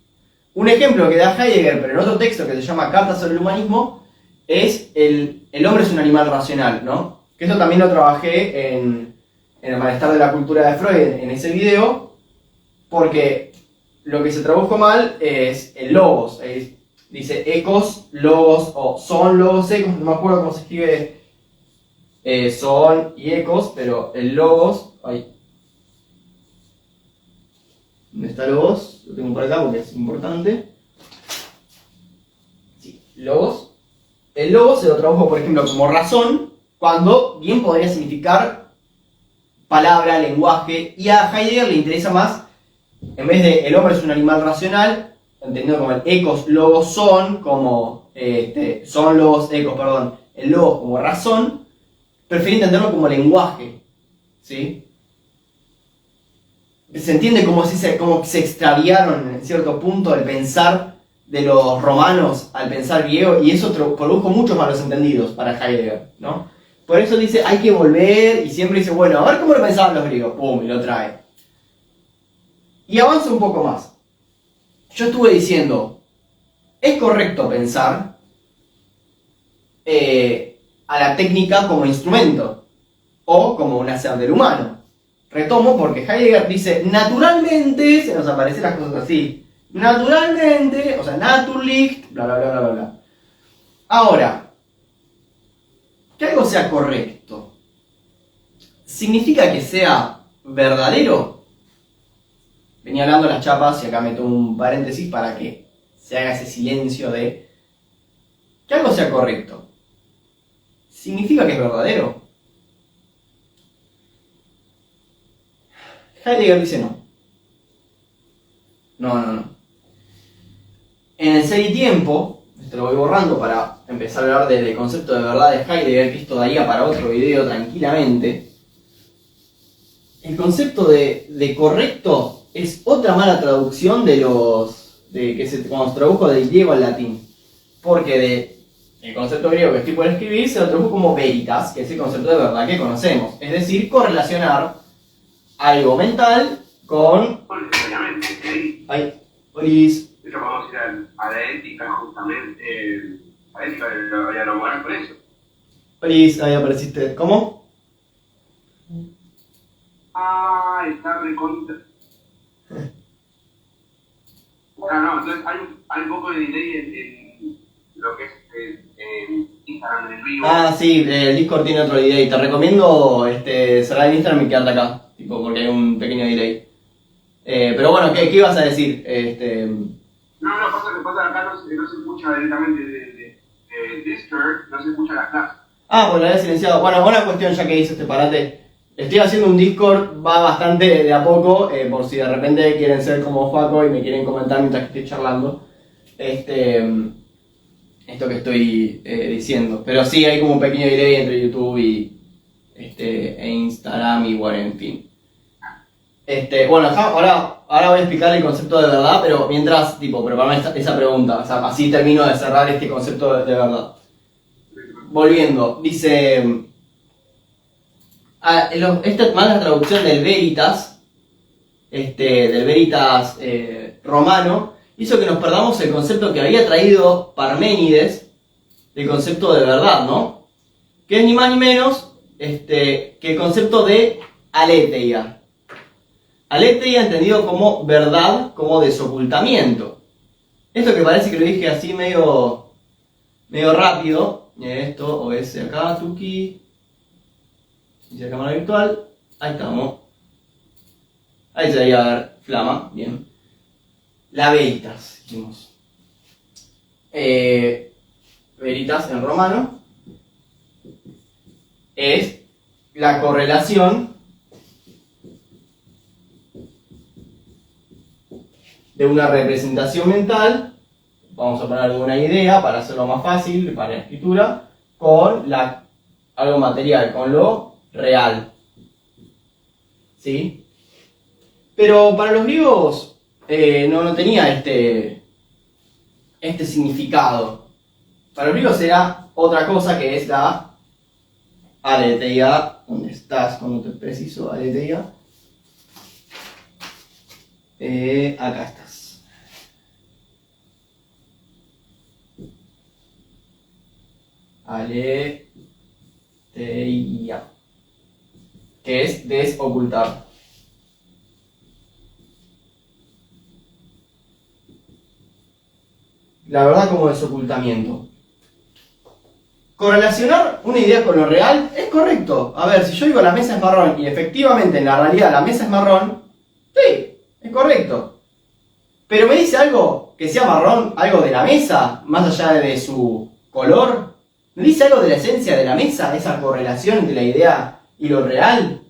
Un ejemplo que da Heidegger, pero en otro texto que se llama Carta sobre el humanismo, es el hombre es un animal racional, ¿no? Que eso también lo trabajé en el malestar de la cultura de Freud, en ese video, porque lo que se tradujo mal es el logos, dice ecos, logos, o son logos, ecos, no me acuerdo cómo se escribe son y ecos, pero el logos, ¿dónde está logos? Lo tengo por acá porque es importante. Sí, logos. El logos se lo tradujo, por ejemplo, como razón, cuando bien podría significar palabra, lenguaje, y a Heidegger le interesa más, en vez de el hombre es un animal racional, entendido como el ecos, logos, son, como son logos, ecos, perdón, el logos como razón, prefiere entenderlo como lenguaje, ¿sí? Se entiende cómo se extraviaron en cierto punto el pensar de los romanos al pensar griego, y eso produjo muchos malos entendidos para Heidegger, ¿no? Por eso dice, hay que volver, y siempre dice, bueno, a ver cómo lo pensaban los griegos, pum, y lo trae. Y avanza un poco más. Yo estuve diciendo, es correcto pensar a la técnica como instrumento, o como un hacer del humano. Retomo porque Heidegger dice, naturalmente, se nos aparecen las cosas así. Naturalmente, o sea, Naturlicht, bla bla bla bla bla. Ahora, que algo sea correcto, ¿significa que sea verdadero? Venía hablando las chapas y acá meto un paréntesis para que se haga ese silencio de que algo sea correcto. ¿Significa que es verdadero? Heidegger dice no. No. En el Ser y Tiempo, esto lo voy borrando para empezar a hablar del concepto de verdad de Heidegger, que esto daría para otro video tranquilamente. El concepto de correcto es otra mala traducción de cuando se tradujo del griego al latín. Porque el concepto griego que estoy por escribir se lo tradujo como veritas, que es el concepto de verdad que conocemos. Es decir, correlacionar algo mental con... Ay, Olis. De hecho, vamos a ir a la ética, justamente. A la ética y a lo moral por eso. Olis, ahí apareciste. ¿Cómo? Ah, está recontra. No, entonces hay un poco de delay en lo que es Instagram en el vivo. Ah, sí, el Discord tiene otro delay. Te recomiendo cerrar el Instagram y quedarte acá, tipo, porque hay un pequeño delay. Pero bueno, ¿qué ibas a decir? No, pasa acá no se escucha directamente de Discord, no se escucha la clase. Ah, pues lo había silenciado. Bueno, buena cuestión ya que hice este parate. Estoy haciendo un Discord, va bastante de a poco, por si de repente quieren ser como Faco y me quieren comentar mientras que estoy charlando. Esto que estoy diciendo. Pero sí, hay como un pequeño delay entre YouTube e Instagram y bueno, en fin. Bueno, ahora voy a explicar el concepto de verdad, pero mientras, tipo, preparame esa pregunta. O sea, así termino de cerrar este concepto de verdad. Volviendo, dice... esta mala traducción del Veritas, romano, hizo que nos perdamos el concepto que había traído Parménides del concepto de verdad, ¿no? Que es ni más ni menos que el concepto de aletheia. Aletheia entendido como verdad, como desocultamiento. Esto que parece que lo dije así medio rápido, esto OS acá, Tuki, inicia cámara virtual, ahí estamos. Ahí se debería ver flama, bien. La veritas, dijimos. Veritas en romano es la correlación de una representación mental, vamos a poner alguna idea para hacerlo más fácil para la escritura, con algo material, con lo real. ¿Sí? Pero para los griegos no tenía este significado. Para los griegos era otra cosa, que es la aletheia. ¿Dónde estás cuando te preciso? Aletheia. Acá estás. Aletheia, que es desocultar. La verdad como desocultamiento. Correlacionar una idea con lo real es correcto. A ver, si yo digo la mesa es marrón y efectivamente en la realidad la mesa es marrón, sí, es correcto. Pero me dice algo que sea marrón, algo de la mesa, más allá de su color. ¿Me dice algo de la esencia de la mesa, esa correlación entre la idea y lo real?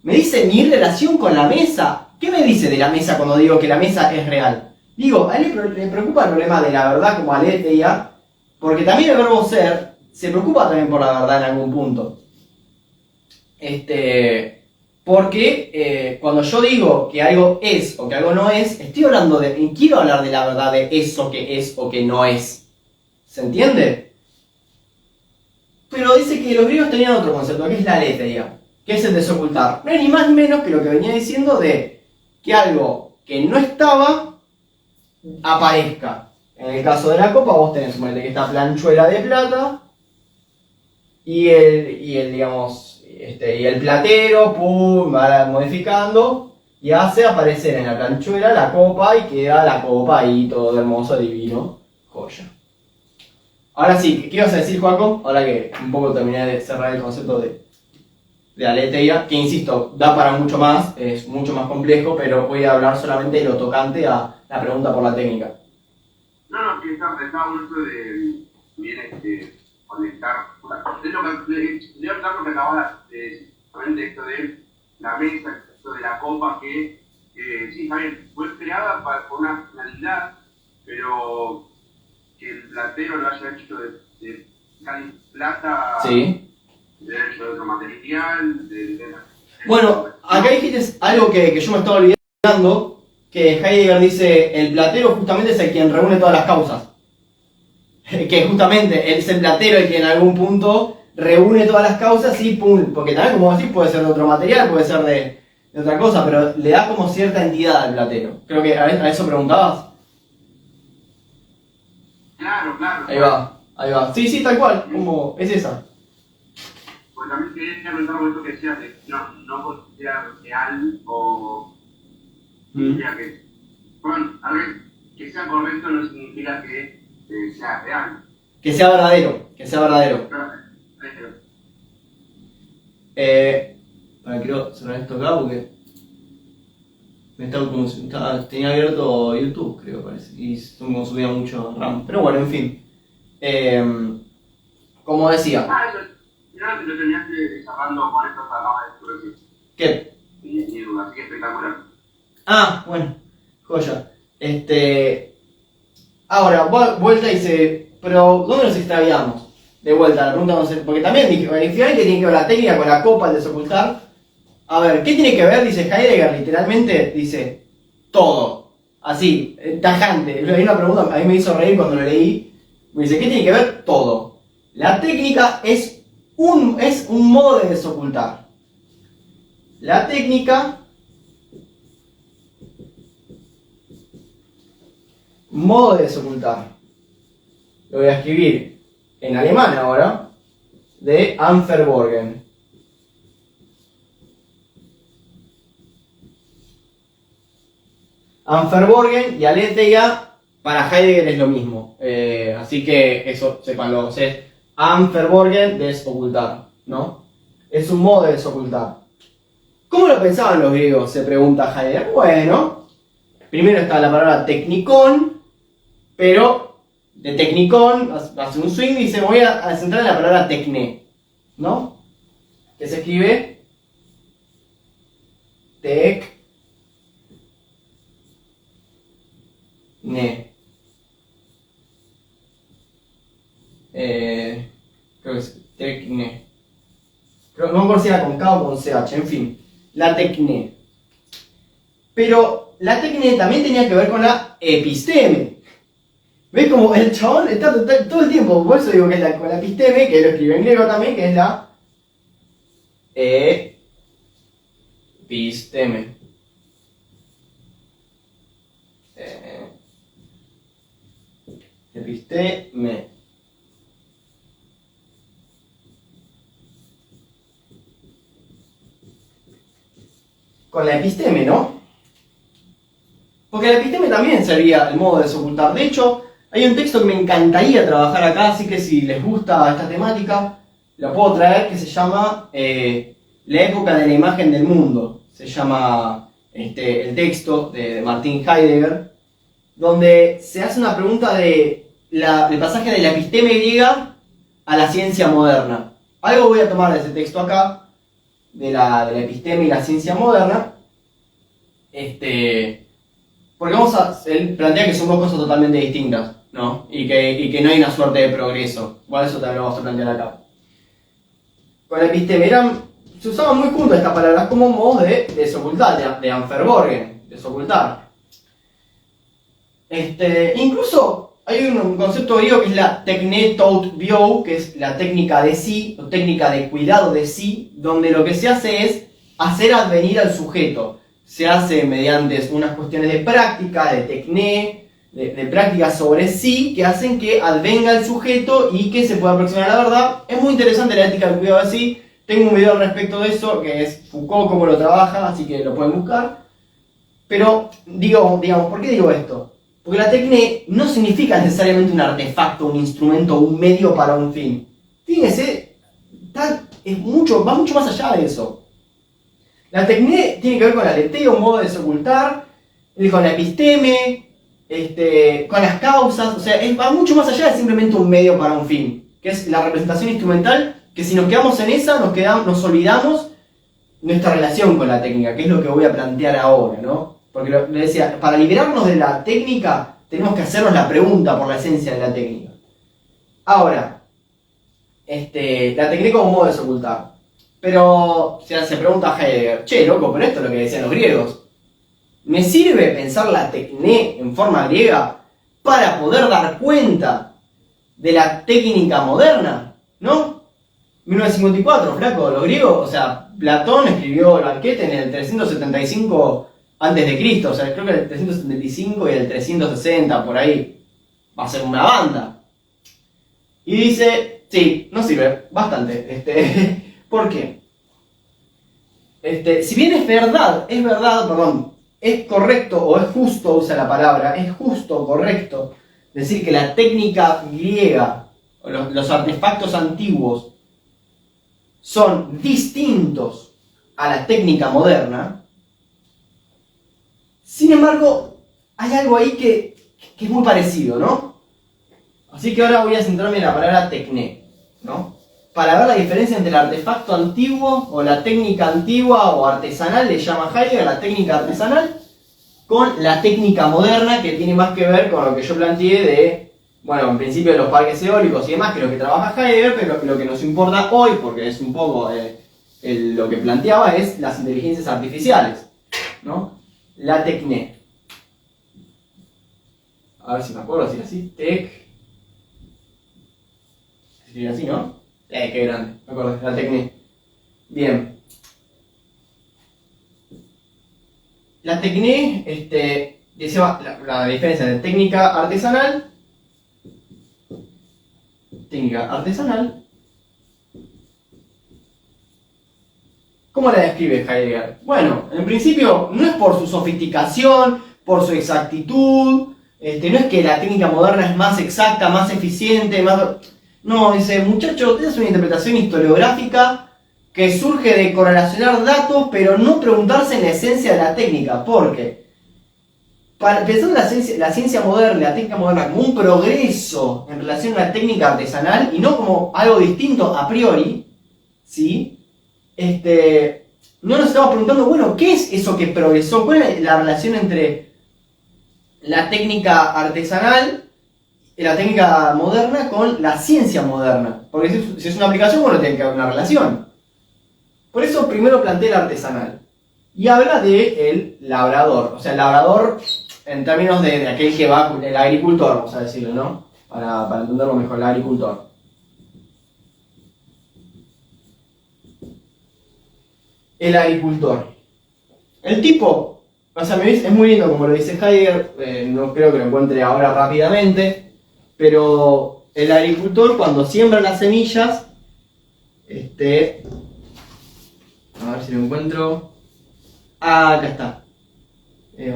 ¿Me dice mi relación con la mesa? ¿Qué me dice de la mesa cuando digo que la mesa es real? Digo, a él le preocupa el problema de la verdad como aletheia, porque también el verbo ser se preocupa también por la verdad en algún punto. Porque cuando yo digo que algo es o que algo no es, quiero hablar de la verdad de eso que es o que no es. ¿Se entiende? Pero dice que los griegos tenían otro concepto, que es la aletheia, que es el desocultar. No es ni más ni menos que lo que venía diciendo de que algo que no estaba aparezca. En el caso de la copa, vos tenés que esta planchuela de plata y el platero, pum, va modificando y hace aparecer en la planchuela la copa y queda la copa ahí todo hermoso, divino, joya. Ahora sí, ¿qué ibas a decir, Joaco? Ahora que un poco terminé de cerrar el concepto de aletheia, que insisto, da para mucho más, es mucho más complejo, pero voy a hablar solamente de lo tocante a la pregunta por la técnica. No, que está bueno esto de bien conectar. Es lo que acabas de decir, esto de la mesa, esto de la copa, que sí, está bien, fue creada por una finalidad, pero que el platero lo haya hecho de cal y plata, sí, de hecho de otro material, Bueno, acá dijiste algo que yo me estaba olvidando, que Heidegger dice, el platero justamente es el quien reúne todas las causas. Que justamente es el platero el que en algún punto reúne todas las causas y pum, porque también como decís puede ser de otro material, puede ser de otra cosa, pero le da como cierta entidad al platero. Creo que a eso preguntabas. Claro. Ahí va. Sí, tal cual, como es esa. Pues también quería preguntar un esto que decías de no considerar real o que, bueno, a ver, que sea correcto no significa que sea real. Que sea verdadero. Quiero cerrar esto acá porque tenía abierto YouTube, creo, parece, y me consumía mucho RAM. Pero bueno, en fin. Como decía. Eso, no te lo terminaste cerrando con esto hasta de decir. ¿Qué? Ni duda, así que espectacular. Bueno, joya. Ahora, vuelta y dice, pero ¿dónde nos extraviamos? De vuelta, la pregunta no sé, porque también dije, finalmente tiene que ver la técnica con la copa, el desocultar. A ver, ¿qué tiene que ver? Dice Heidegger, literalmente, dice, todo. Así, tajante. Hay una pregunta, a mí me hizo reír cuando lo leí. Me dice, ¿qué tiene que ver? Todo. La técnica es un modo de desocultar. La técnica, modo de desocultar. Lo voy a escribir en alemán ahora, de Anferborgen. Anferborgen y aletheia para Heidegger es lo mismo. Así que eso, sépanlo. Es Anferborgen, desocultar, ¿no? Es un modo de desocultar. ¿Cómo lo pensaban los griegos? Se pregunta Heidegger. Bueno, primero está la palabra technikon, pero de technikon hace un swing y dice, voy a centrar en la palabra techne, ¿no? Que se escribe ne. Creo que es tecne. No me acuerdo si era con K o con CH, en fin. La tecne. Pero la tecne también tenía que ver con la episteme. ¿Ves como el chabón está todo el tiempo? Por eso digo que es con la episteme, que lo escribe en griego también, que es la episteme. Episteme. Con la episteme, ¿no? Porque la episteme también sería el modo de desocultar. De hecho, hay un texto que me encantaría trabajar acá, así que si les gusta esta temática, lo puedo traer, que se llama La época de la imagen del mundo. Se llama el texto de Martin Heidegger, donde se hace una pregunta del pasaje de la episteme griega a la ciencia moderna. Algo voy a tomar de ese texto acá, de la episteme y la ciencia moderna, porque él plantea que son dos cosas totalmente distintas, ¿no? Y que no hay una suerte de progreso. Igual eso también lo vamos a plantear acá. Con la episteme se usaba muy junto estas palabras como modos de desocultar, de Anferborgen, desocultar. Incluso hay un concepto griego que es la tekne tout bio, que es la técnica de sí, o técnica de cuidado de sí, donde lo que se hace es hacer advenir al sujeto. Se hace mediante unas cuestiones de práctica, de tekne, de prácticas sobre sí, que hacen que advenga el sujeto y que se pueda aproximar a la verdad. Es muy interesante la ética del cuidado de sí. Tengo un video al respecto de eso, que es Foucault, cómo lo trabaja, así que lo pueden buscar. Pero, digamos, ¿por qué digo esto? Porque la tekne no significa necesariamente un artefacto, un instrumento, un medio para un fin. Fíjense, va mucho más allá de eso. La tekne tiene que ver con la aleteo, un modo de desocultar, con la episteme, con las causas, o sea, va mucho más allá de simplemente un medio para un fin, que es la representación instrumental, que si nos quedamos en esa, nos olvidamos nuestra relación con la técnica, que es lo que voy a plantear ahora, ¿no? Porque le decía, para liberarnos de la técnica, tenemos que hacernos la pregunta por la esencia de la técnica. Ahora, la técnica como modo de desocultar. Pero se pregunta Heidegger, che, loco, pero esto es lo que decían los griegos. ¿Me sirve pensar la tekné en forma griega para poder dar cuenta de la técnica moderna? ¿No? 1954, flaco, los griegos, o sea, Platón escribió el banquete en el 375 a.C., o sea, creo que el 375 y el 360, por ahí, va a ser una banda. Y dice, sí, no sirve, bastante. ¿Por qué? Si bien es correcto o es justo, usa la palabra, es justo o correcto decir que la técnica griega, o los artefactos antiguos, son distintos a la técnica moderna. Sin embargo, hay algo ahí que es muy parecido, ¿no? Así que ahora voy a centrarme en la palabra tekné, ¿no? Para ver la diferencia entre el artefacto antiguo o la técnica antigua o artesanal, le llama Heidegger la técnica artesanal, con la técnica moderna, que tiene más que ver con lo que yo planteé de, bueno, en principio de los parques eólicos y demás, que es lo que trabaja Heidegger, pero lo que nos importa hoy, porque es un poco lo que planteaba, es las inteligencias artificiales, ¿no? La tekné. A ver si me acuerdo si era así. Se escribe así, ¿no? Qué grande. Me acuerdo. La tekné. Bien. La tekné, decía la diferencia entre técnica artesanal. ¿Cómo la describe Heidegger? Bueno, en principio no es por su sofisticación, por su exactitud, no es que la técnica moderna es más exacta, más eficiente, más... No, dice, muchachos, esta es una interpretación historiográfica que surge de correlacionar datos, pero no preguntarse en la esencia de la técnica. ¿Por qué? Pensando en la ciencia moderna, la técnica moderna como un progreso en relación a la técnica artesanal y no como algo distinto a priori, ¿sí? No nos estamos preguntando, bueno, ¿qué es eso que progresó? ¿Cuál es la relación entre la técnica artesanal y la técnica moderna con la ciencia moderna? Porque si es una aplicación, bueno, tiene que haber una relación. Por eso primero plantea el artesanal. Y habla del labrador. O sea, el labrador en términos de aquel que va, el agricultor, vamos a decirlo, ¿no? Para entenderlo mejor, el agricultor. El agricultor. El tipo, o sea, es muy lindo como lo dice Heidegger, no creo que lo encuentre ahora rápidamente, pero el agricultor cuando siembra las semillas, a ver si lo encuentro, acá está,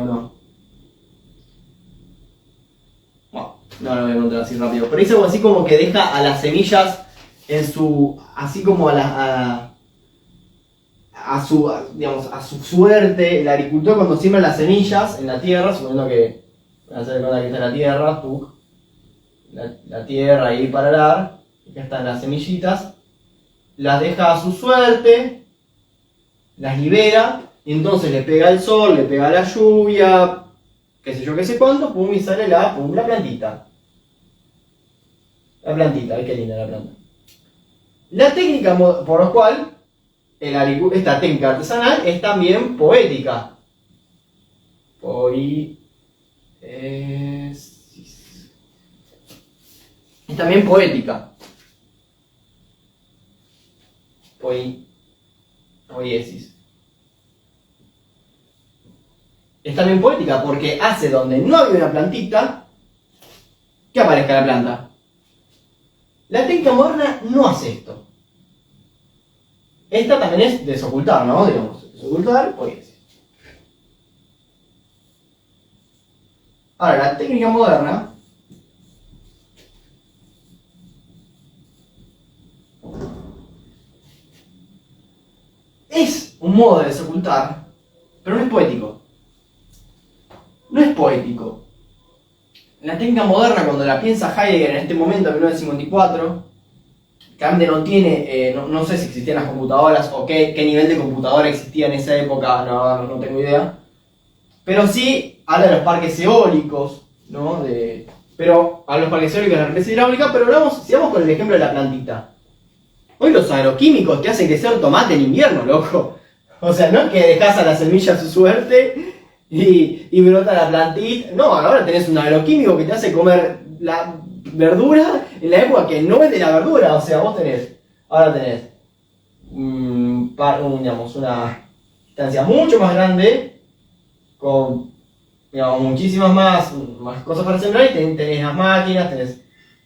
o no, bueno, no lo voy a encontrar así rápido, pero dice algo así como que deja a las semillas en su, así como a su suerte. El agricultor cuando siembra las semillas en la tierra, suponiendo que voy a hacer de cuenta que está la tierra, la tierra ahí para arar, acá están las semillitas, las deja a su suerte, las libera, y entonces le pega el sol, le pega la lluvia, qué sé yo, qué sé cuánto, pum, y sale la plantita. La plantita, qué linda la planta. La técnica por la cual esta técnica artesanal es también poética. Es también poética. Poiesis. Es también poética porque hace donde no había una plantita que aparezca la planta. La técnica moderna no hace esto. Esta también es desocultar, ¿no? Digamos, desocultar, poiesis. Ahora, la técnica moderna es un modo de desocultar, pero no es poético. No es poético. La técnica moderna, cuando la piensa Heidegger en este momento, en 1954, claramente no tiene, no sé si existían las computadoras o qué nivel de computadora existía en esa época, no tengo idea. Pero sí habla de los parques eólicos, ¿no? Pero habla de los parques eólicos de la represa hidráulica, pero sigamos con el ejemplo de la plantita. Hoy los agroquímicos te hacen crecer tomate en invierno, loco. O sea, no es que dejas a la semilla a su suerte y brota la plantita. No, ahora tenés un agroquímico que te hace comer la verdura en la época que no es de la verdura. O sea, ahora tenés digamos, una distancia mucho más grande, con, digamos, muchísimas más cosas para sembrar, y tenés las máquinas, tenés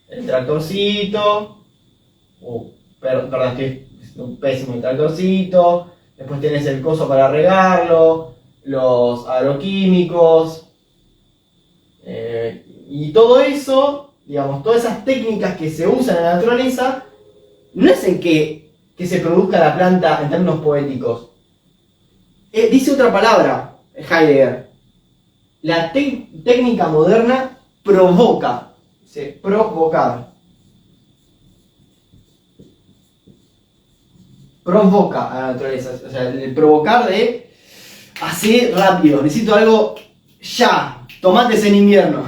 el tractorcito, perdón, que es un pésimo el tractorcito, después tenés el coso para regarlo, los agroquímicos, y todo eso, digamos, todas esas técnicas que se usan en la naturaleza, no es en que se produzca la planta en términos poéticos. Dice otra palabra, Heidegger. La técnica moderna provoca, provocar. Provoca a la naturaleza, o sea, el provocar de así rápido, necesito algo ya, tomates en invierno.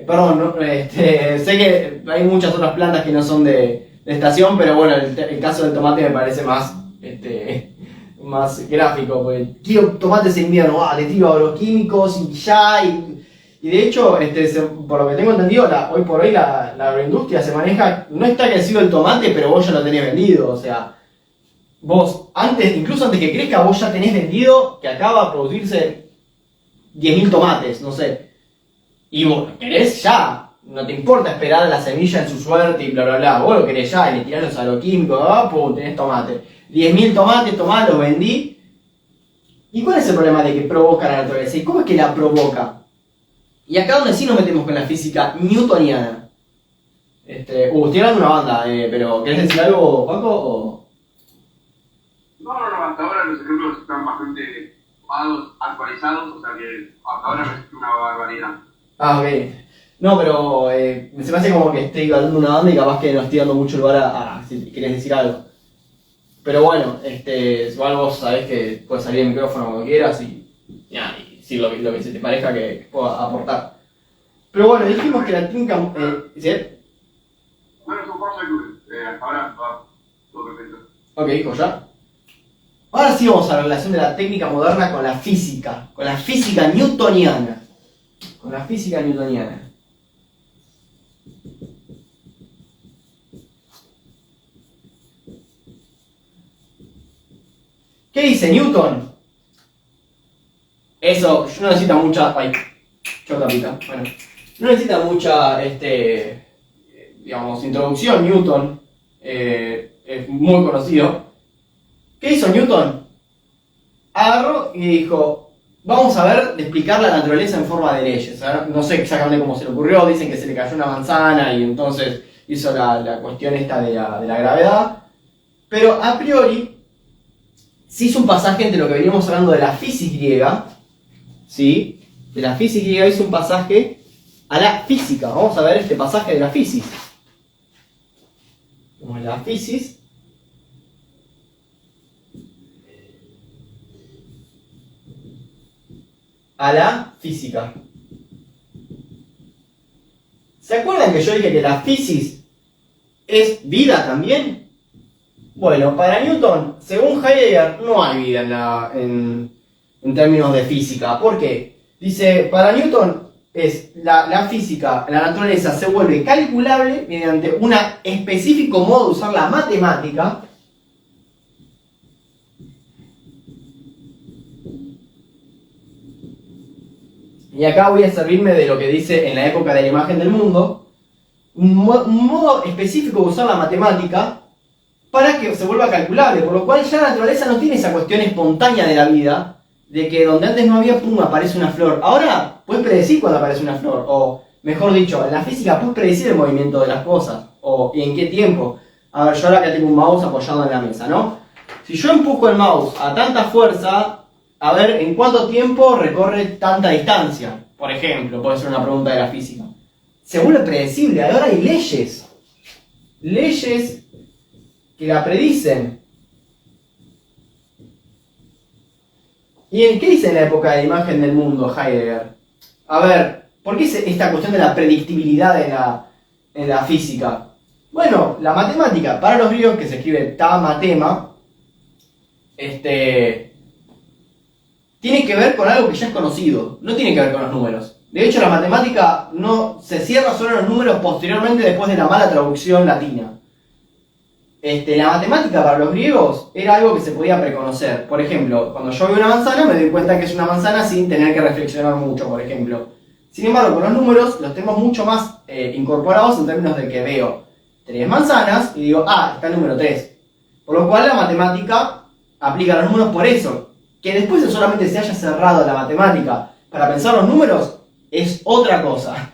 Perdón, ¿no? Sé que hay muchas otras plantas que no son de estación, pero bueno, el caso del tomate me parece más gráfico, porque quiero tomates en invierno, le tiro agroquímicos y ya, y de hecho, por lo que tengo entendido, hoy por hoy la agroindustria se maneja, no está crecido el tomate, pero vos ya lo tenés vendido, o sea, vos, incluso antes que crezca, vos ya tenés vendido que acaba a producirse 10.000 tomates, no sé. Y vos lo querés ya, no te importa esperar la semilla en su suerte y bla bla bla. Vos lo querés ya y le tirás los agroquímicos, pum, tenés tomate. 10.000 tomates, tomá, los vendí. ¿Y cuál es el problema de que provoca la naturaleza? ¿Y cómo es que la provoca? Y acá donde sí nos metemos con la física newtoniana. Estoy hablando de una banda, pero ¿querés decir algo, Paco? No, hasta ahora los ejemplos están bastante actualizados, o sea que hasta ahora no es una barbaridad. Ah, ok. No, pero se me hace como que estoy hablando de una banda y capaz que no estoy dando mucho lugar a si querés decir algo. Pero bueno, igual vos sabés que puedes salir el micrófono cuando quieras y decir lo que se te parezca que pueda aportar. Pero bueno, dijimos que la técnica... ¿sí? Bueno, son cosas que hasta ahora va todo perfecto. Ok, ¿ya? Ahora sí vamos a la relación de la técnica moderna con la física newtoniana. Con la física newtoniana. ¿Qué dice Newton? Eso, no necesita mucha... Ay, chota. Bueno, no necesita mucha, digamos, introducción. Newton es muy conocido. ¿Qué hizo Newton? Agarró y dijo, vamos a ver de explicar la naturaleza en forma de leyes. No sé exactamente cómo se le ocurrió, dicen que se le cayó una manzana y entonces hizo la cuestión esta de la gravedad. Pero a priori, se hizo un pasaje entre lo que veníamos hablando de la física griega, ¿sí? De la física griega hizo un pasaje a la física. Vamos a ver este pasaje de la física. Como la física. A la física. ¿Se acuerdan que yo dije que la física es vida también? Bueno, para Newton, según Heidegger, no hay vida en términos de física. ¿Por qué? Dice, para Newton es la física, la naturaleza se vuelve calculable mediante un específico modo de usar la matemática. Y acá voy a servirme de lo que dice en la época de la imagen del mundo, un modo específico de usar la matemática para que se vuelva calculable, por lo cual ya la naturaleza no tiene esa cuestión espontánea de la vida, de que donde antes no había, pum, aparece una flor. Ahora puedes predecir cuando aparece una flor, o mejor dicho, en la física puedes predecir el movimiento de las cosas, o y en qué tiempo. A ver, yo ahora que tengo un mouse apoyado en la mesa, ¿no? Si yo empujo el mouse a tanta fuerza, a ver en cuánto tiempo recorre tanta distancia, por ejemplo, puede ser una pregunta de la física. Se vuelve predecible, ahora hay leyes que la predicen. ¿Y en qué dice en la época de la imagen del mundo Heidegger? A ver, ¿por qué esta cuestión de la predictibilidad en la física? Bueno, la matemática, para los griegos que se escribe tamatema, tiene que ver con algo que ya es conocido, no tiene que ver con los números. De hecho, la matemática no se cierra solo en los números posteriormente después de la mala traducción latina. La matemática para los griegos era algo que se podía preconocer. Por ejemplo, cuando yo veo una manzana me doy cuenta que es una manzana sin tener que reflexionar mucho, por ejemplo. Sin embargo, con los números los tenemos mucho más incorporados en términos de que veo 3 manzanas y digo, ah, está el número 3. Por lo cual la matemática aplica los números por eso. Que después de solamente se haya cerrado la matemática para pensar los números es otra cosa.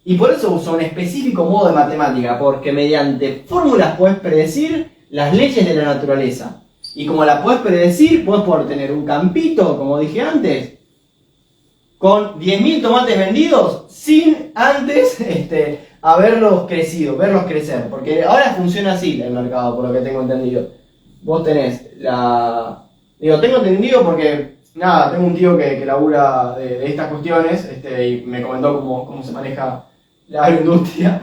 Y por eso uso un específico modo de matemática, porque mediante fórmulas puedes predecir las leyes de la naturaleza. Y como la puedes predecir, puedes poder tener un campito, como dije antes, con 10.000 tomates vendidos sin antes haberlos crecido, verlos crecer. Porque ahora funciona así el mercado, por lo que tengo entendido. Vos tenés la... Digo, tengo entendido porque, nada, tengo un tío que labura de estas cuestiones y me comentó cómo se maneja la agroindustria,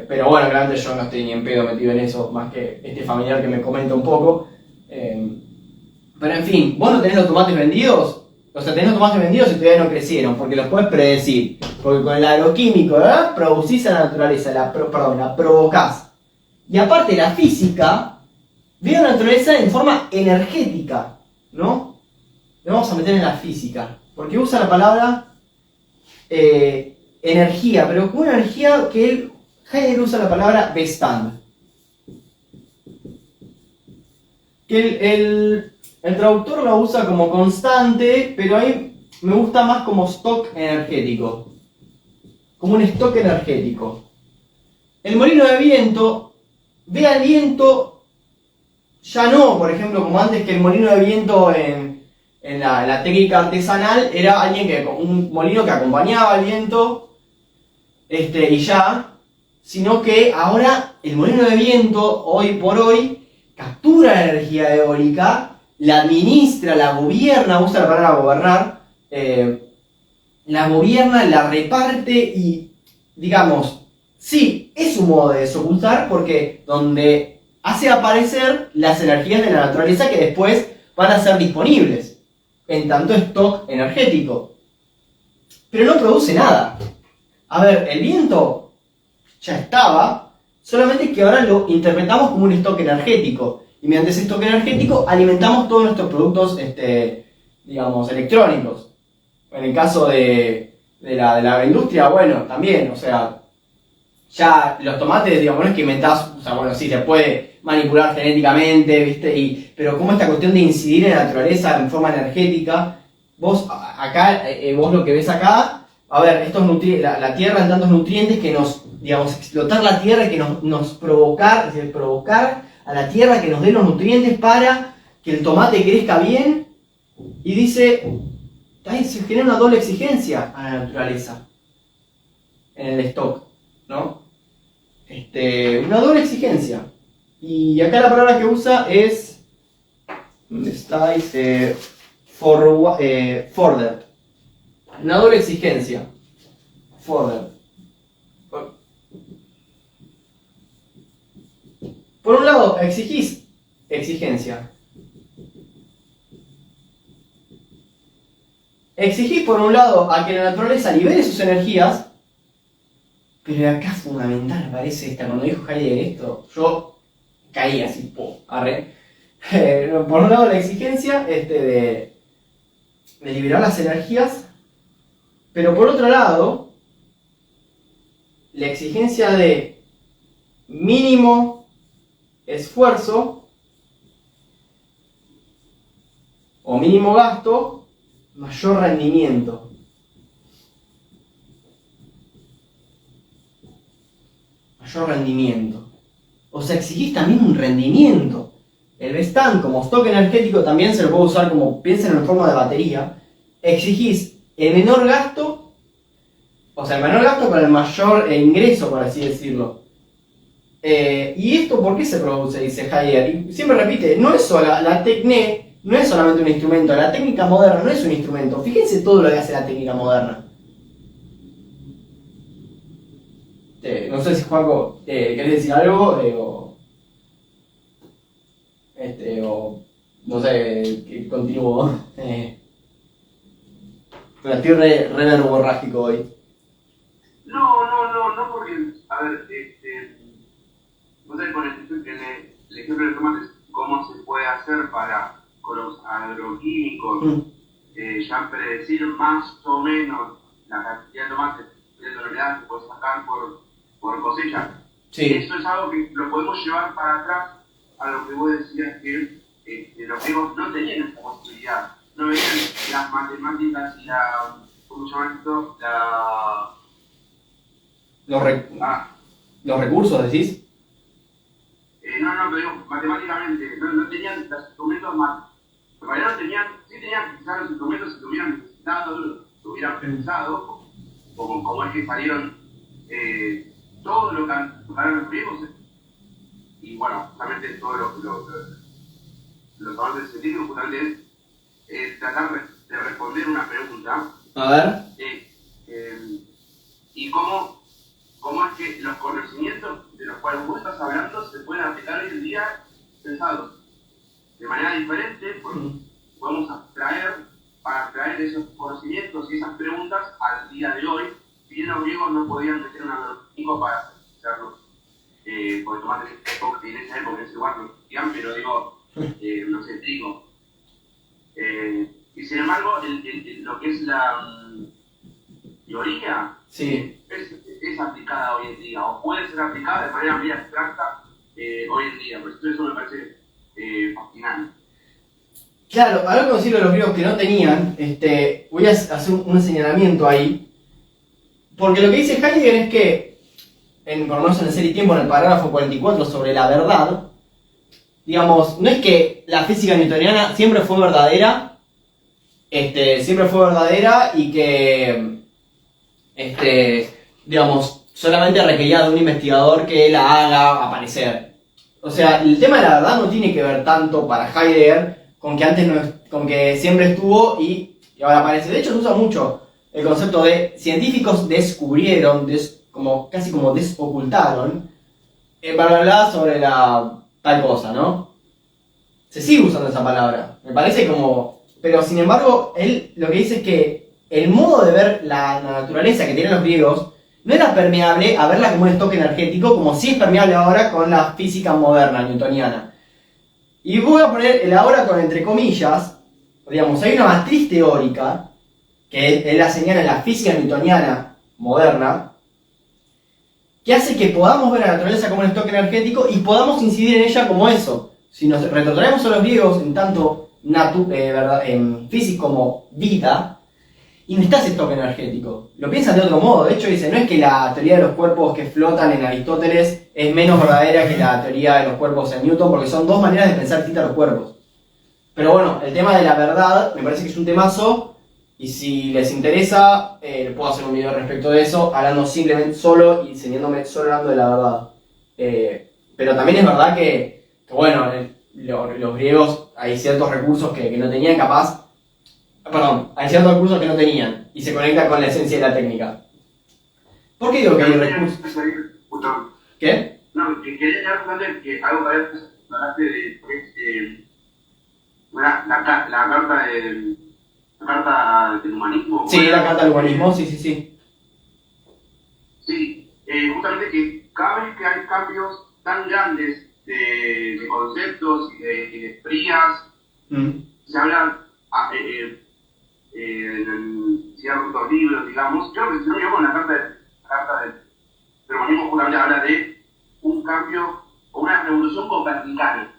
pero bueno, claramente yo no estoy ni en pedo metido en eso, más que este familiar que me comenta un poco. Pero en fin, vos no tenés los tomates vendidos, o sea, tenés los tomates vendidos y todavía no crecieron, porque los podés predecir, porque con el agroquímico, ¿verdad? Producís a la naturaleza, la provocás. Y aparte la física ve a la naturaleza en forma energética, ¿no? Le vamos a meter en la física, porque usa la palabra energía, pero con una energía que Heidegger usa la palabra Bestand. Que el traductor lo usa como constante, pero ahí me gusta más como stock energético. Como un stock energético. El molino de viento ve al viento, ya no, por ejemplo, como antes, que el molino de viento en la técnica artesanal era un molino que acompañaba al viento y ya, sino que ahora el molino de viento, hoy por hoy, captura la energía eólica, la administra, la gobierna, usa la palabra gobernar, la gobierna, la reparte y, digamos, sí, es un modo de desocultar porque donde hace aparecer las energías de la naturaleza que después van a ser disponibles en tanto stock energético. Pero no produce nada. A ver, el viento ya estaba, solamente que ahora lo interpretamos como un stock energético. Y mediante ese stock energético alimentamos todos nuestros productos, digamos, electrónicos. En el caso de la agroindustria, bueno, también, o sea, ya los tomates, digamos, no es que inventás, o sea, bueno, sí, se puede manipular genéticamente, ¿viste? Pero como esta cuestión de incidir en la naturaleza en forma energética, vos lo que ves acá, a ver, la tierra en tantos nutrientes que nos, digamos, explotar la tierra, que nos provocar, es decir, provocar a la tierra que nos dé los nutrientes para que el tomate crezca bien, y dice, ahí se genera una doble exigencia a la naturaleza en el stock, ¿no? Una doble exigencia. Y acá la palabra que usa es, ¿dónde está? Dice further. Una doble exigencia. Further. Por un lado, exigís exigencia. Exigís por un lado a que la naturaleza libere sus energías, pero acá es fundamental, me parece, cuando dijo Heidegger esto, yo caí así, arre. Por un lado la exigencia de liberar las energías, pero por otro lado, la exigencia de mínimo esfuerzo o mínimo gasto, mayor rendimiento. Mayor rendimiento. O sea, exigís también un rendimiento. El Vestan como stock energético también se lo puede usar como, piensen en forma de batería. Exigís el menor gasto, o sea, el menor gasto para el mayor ingreso, por así decirlo. ¿Y esto por qué se produce? Dice Heidegger. Y siempre repite, no es solo la técnica, no es solamente un instrumento, la técnica moderna no es un instrumento. Fíjense todo lo que hace la técnica moderna. No sé si Juanjo, ¿querés decir algo? O no sé, continúo. Estoy re verborrágico hoy. No, porque, a ver, no sé, con el ejemplo de tomates, ¿cómo se puede hacer para, con los agroquímicos, ya predecir más o menos la cantidad de tomates, de toneladas que puedes sacar por cosecha? Sí. Eso es algo que lo podemos llevar para atrás a lo que vos decías que los griegos no tenían esta posibilidad, no veían las matemáticas y la, ¿cómo se llama esto? Los recursos, decís. Pero digo, matemáticamente, no tenían los instrumentos más. En realidad no tenían, sí tenían quizás los instrumentos si tuvieran necesitado, lo hubieran pensado, como es que salieron todo lo que han los griegos, y bueno, justamente todos los avances científicos, justamente es tratar de responder una pregunta. A ver. Y cómo es que los conocimientos de los cuales vos estás hablando se pueden aplicar hoy en día pensados de manera diferente, porque podemos para traer esos conocimientos y esas preguntas al día de hoy. Si bien los griegos no podían meter un agroquímico para hacerlos, porque tomar en esa época, en ese lugar no existían, pero digo, no sé, trigo. Y sin embargo, lo que es la teoría, sí, es aplicada hoy en día, o puede ser aplicada de manera muy abstracta hoy en día. Por eso me parece fascinante. Claro, algo que decirlo de los griegos que no tenían, voy a hacer un señalamiento ahí, porque lo que dice Heidegger es que, por lo menos en el Ser y Tiempo, en el parágrafo 44 sobre la verdad, digamos, no es que la física newtoniana siempre fue verdadera, y que, digamos, solamente requería de un investigador que la haga aparecer. O sea, el tema de la verdad no tiene que ver tanto para Heidegger con que antes con que siempre estuvo y ahora aparece. De hecho, se usa mucho el concepto de científicos descubrieron, casi como desocultaron, para hablar sobre la tal cosa, ¿no? Se sigue usando esa palabra. Me parece como... Pero sin embargo, él lo que dice es que el modo de ver la naturaleza que tienen los griegos no era permeable a verla como un stock energético, como sí es permeable ahora con la física moderna, newtoniana. Y voy a poner el ahora con entre comillas, digamos, hay una matriz teórica, que él la señala en la física newtoniana moderna, que hace que podamos ver a la naturaleza como un stock energético y podamos incidir en ella como eso. Si nos retrotraemos a los griegos en tanto en física como vida, y no está ese stock energético. Lo piensan de otro modo. De hecho, dice, no es que la teoría de los cuerpos que flotan en Aristóteles es menos verdadera que la teoría de los cuerpos en Newton, porque son dos maneras de pensar distintas los cuerpos. Pero bueno, el tema de la verdad me parece que es un temazo, y si les interesa, puedo hacer un video respecto de eso, hablando simplemente solo y enseñándome solo hablando de la verdad. Pero también es verdad que bueno, los griegos hay ciertos recursos que no tenían hay ciertos recursos que no tenían, y se conecta con la esencia de la técnica. ¿Por qué digo que hay recursos? ¿Qué? No, que quería llegar a que algo que hablaste de la carta del humanismo. Sí, la carta del humanismo, sí, sí, sí. Sí, justamente que cada vez que hay cambios tan grandes de conceptos y de frías, se habla en ciertos libros, digamos. Creo que si no me equivoco, en la carta del humanismo justamente habla de un cambio o una revolución copernicana.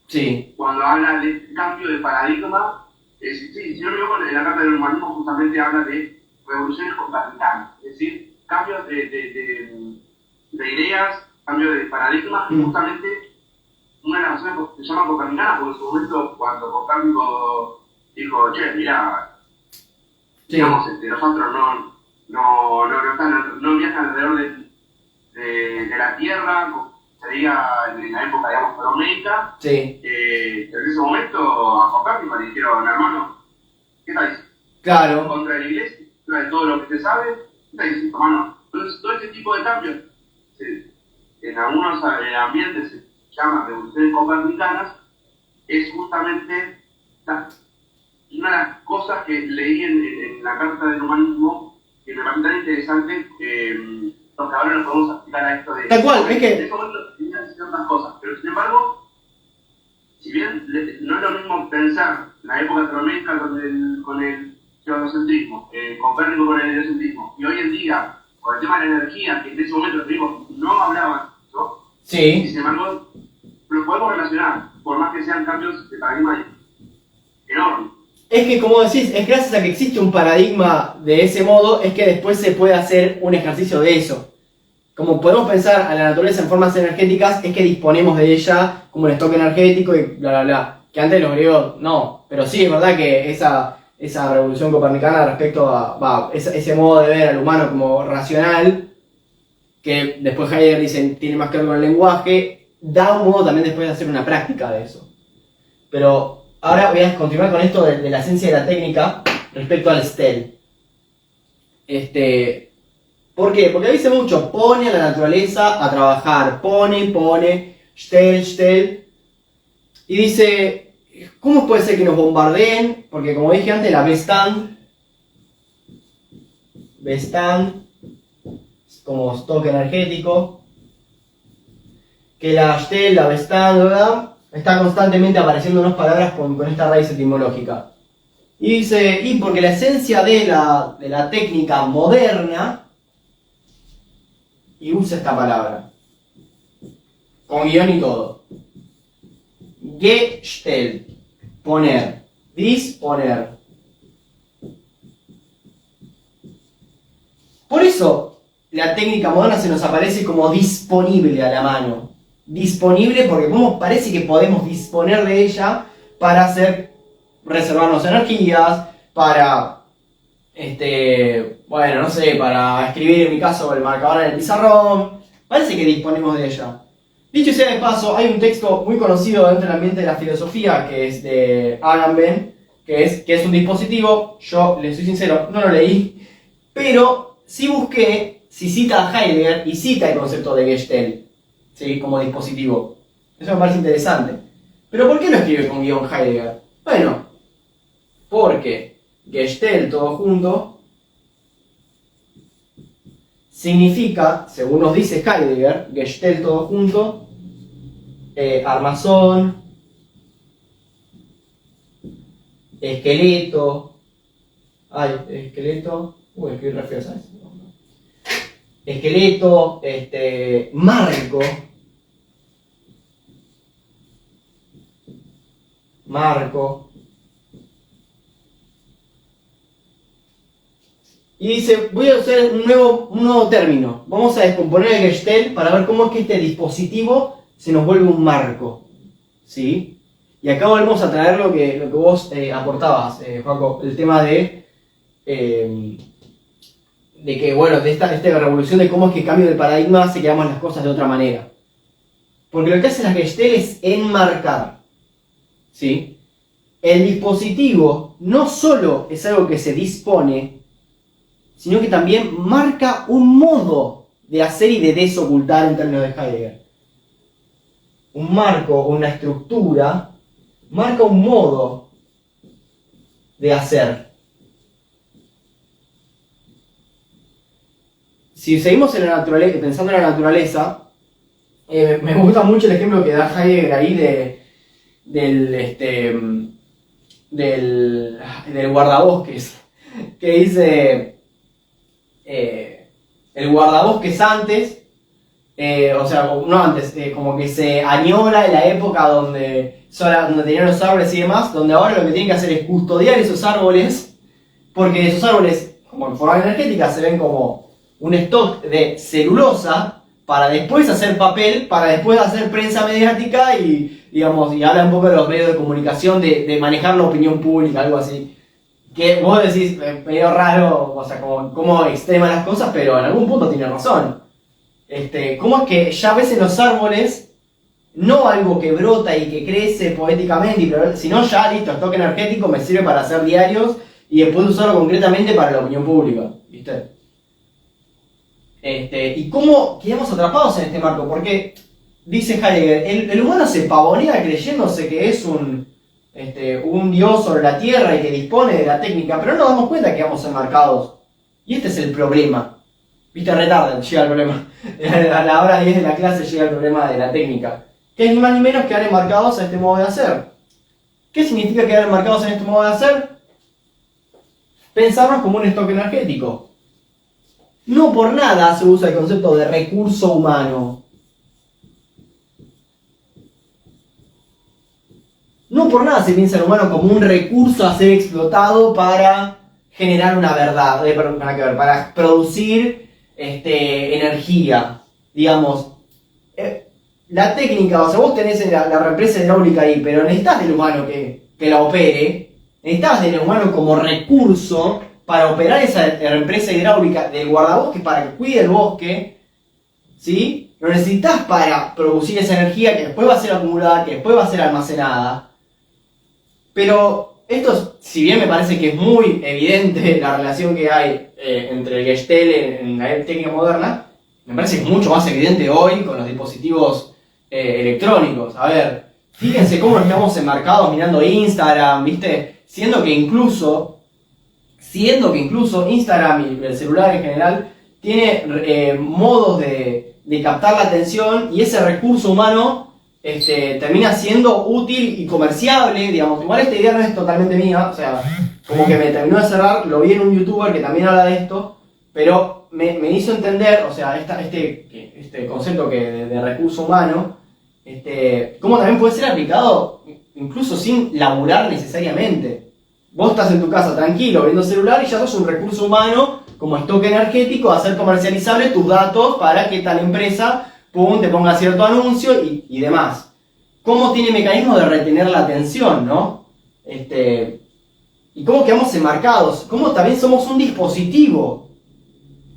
Sí. Cuando habla de cambio de paradigma, sí, si no me equivoco, en la carta del humanismo justamente habla de revoluciones copernicanas, es decir, cambios de ideas, cambios de paradigmas, y justamente una de las razones se llama copernicana, porque en su momento cuando Copérnico dijo, che, mirá, digamos, los astros no viajan alrededor de la Tierra, sería en la época, digamos, ptolomeica. Sí. En ese momento a Copérnico le dijeron, hermano, ¿qué tal? Claro. Contra la iglesia, contra todo lo que se sabe, ¿qué tal diciendo, hermano? Entonces, todo este tipo de cambios, en algunos ambientes se llaman revoluciones copernicanas, es justamente una de las cosas que leí en la carta del humanismo que me parece tan interesante, porque ahora nos podemos aplicar a esto de... Tal cual, es que... En ese momento tenían ciertas cosas, pero sin embargo, si bien no es lo mismo pensar la época ptolomeica con el geocentrismo, Copérnico con el heliocentrismo, y hoy en día, con el tema de la energía, que en ese momento no hablaban, ¿no? Sí. Y sin embargo, lo podemos relacionar, por más que sean cambios de paradigma enormes. Es que, como decís, es gracias a que existe un paradigma de ese modo, es que después se puede hacer un ejercicio de eso. Como podemos pensar a la naturaleza en formas energéticas, es que disponemos de ella como un stock energético y bla bla bla. Que antes los griegos no. Pero sí, es verdad que esa revolución copernicana respecto a ese modo de ver al humano como racional, que después Heidegger dice tiene más que ver con el lenguaje, da un modo también después de hacer una práctica de eso. Pero ahora voy a continuar con esto de la esencia de la técnica respecto al STEL. ¿Por qué? Porque dice mucho, pone a la naturaleza a trabajar, pone, STEL. Y dice, ¿cómo puede ser que nos bombardeen? Porque como dije antes, la Bestand, como stock energético, que la STEL, la Bestand, ¿verdad? Está constantemente apareciendo unas palabras con esta raíz etimológica. Y dice, y porque la esencia de la técnica moderna, y usa esta palabra, con guión y todo, Gestell, poner, disponer. Por eso la técnica moderna se nos aparece como disponible a la mano. Disponible porque como parece que podemos disponer de ella para reservarnos energías, para, bueno, no sé, para escribir en mi caso el marcador en el pizarrón, parece que disponemos de ella. Dicho sea de paso, hay un texto muy conocido dentro del ambiente de la filosofía que es de Agamben, que es un dispositivo, yo les soy sincero, no lo leí, pero sí busqué si cita a Heidegger y cita el concepto de Gestell, ¿sí? Como dispositivo. Eso me parece interesante. Pero ¿por qué no escribe con guión Heidegger? Bueno, porque Gestell todo junto significa, según nos dice Heidegger, Gestell todo junto, armazón, esqueleto, escribí re feo, ¿sabes? Esqueleto, marco. Y dice, voy a usar un nuevo término. Vamos a descomponer el Gestell para ver cómo es que este dispositivo se nos vuelve un marco. ¿Sí? Y acá volvemos a traer lo que vos aportabas, Joaco, el tema de que, bueno, de esta revolución de cómo es que cambio de paradigma hace que hagamos las cosas de otra manera. Porque lo que hace la Gestell es enmarcar. ¿Sí? El dispositivo no solo es algo que se dispone, sino que también marca un modo de hacer y de desocultar en términos de Heidegger. un marco, una estructura, marca un modo de hacer. Si seguimos en la naturaleza, pensando en la naturaleza, me gusta mucho el ejemplo que da Heidegger ahí del guardabosques, que dice el guardabosques antes, o sea, no antes, como que se añora en la época donde tenían los árboles y demás, donde ahora lo que tienen que hacer es custodiar esos árboles, porque esos árboles, como en forma energética, se ven como un stock de celulosa para después hacer papel, para después hacer prensa mediática y, digamos, y habla un poco de los medios de comunicación, de manejar la opinión pública, algo así. Que vos decís, medio raro, o sea, como extrema las cosas, pero en algún punto tiene razón. ¿Cómo es que ya ves en los árboles, no algo que brota y que crece poéticamente, sino ya listo, stock energético me sirve para hacer diarios y después usarlo concretamente para la opinión pública, ¿viste? ¿Y cómo quedamos atrapados en este marco? Porque, dice Heidegger, el humano se pavonea creyéndose que es un dios sobre la tierra y que dispone de la técnica, pero no nos damos cuenta que vamos enmarcados. Y este es el problema. ¿Viste? Retardan, llega el problema. A la hora 10 de la clase llega el problema de la técnica. Que es ni más ni menos quedar enmarcados en este modo de hacer. ¿Qué significa quedar enmarcados en este modo de hacer? Pensarnos como un stock energético. No por nada se usa el concepto de recurso humano. No por nada se piensa el humano como un recurso a ser explotado para generar una verdad, para producir energía. Digamos, la técnica, o sea, vos tenés la represa hidráulica ahí, pero necesitas del humano que la opere, necesitas del humano como recurso para operar esa represa hidráulica del guardabosque para que cuide el bosque, ¿sí? Lo necesitas para producir esa energía que después va a ser acumulada, que después va a ser almacenada. Pero esto, si bien me parece que es muy evidente la relación que hay entre el Gestell en la técnica moderna, me parece que es mucho más evidente hoy con los dispositivos electrónicos. A ver, fíjense cómo nos quedamos enmarcados mirando Instagram, ¿viste? Siendo que incluso Instagram y el celular en general tiene modos de captar la atención y ese recurso humano termina siendo útil y comerciable, digamos. Igual esta idea no es totalmente mía, o sea, como que me terminó de cerrar, lo vi en un youtuber que también habla de esto, pero me hizo entender, o sea, este concepto de recurso humano, cómo también puede ser aplicado incluso sin laburar necesariamente. Vos estás en tu casa tranquilo viendo celular y ya sos un recurso humano como stock energético a hacer comercializables tus datos para que tal empresa te ponga cierto anuncio y demás. ¿Cómo tiene mecanismos de retener la atención, no? Y cómo quedamos enmarcados, cómo también somos un dispositivo.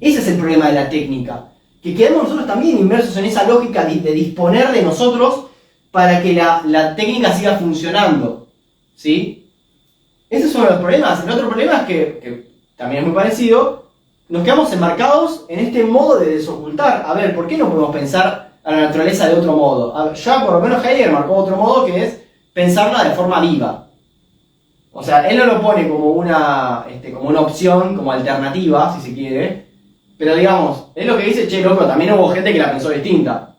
Ese es el problema de la técnica. Que quedamos nosotros también inmersos en esa lógica de disponer de nosotros para que la técnica siga funcionando, ¿sí? Ese es uno de los problemas. El otro problema es que también es muy parecido, nos quedamos enmarcados en este modo de desocultar. A ver, ¿por qué no podemos pensar a la naturaleza de otro modo? Ya por lo menos Heidegger marcó otro modo que es pensarla de forma viva. O sea, él no lo pone como una opción, como alternativa, si se quiere. Pero digamos, es lo que dice, che, loco, también hubo gente que la pensó distinta.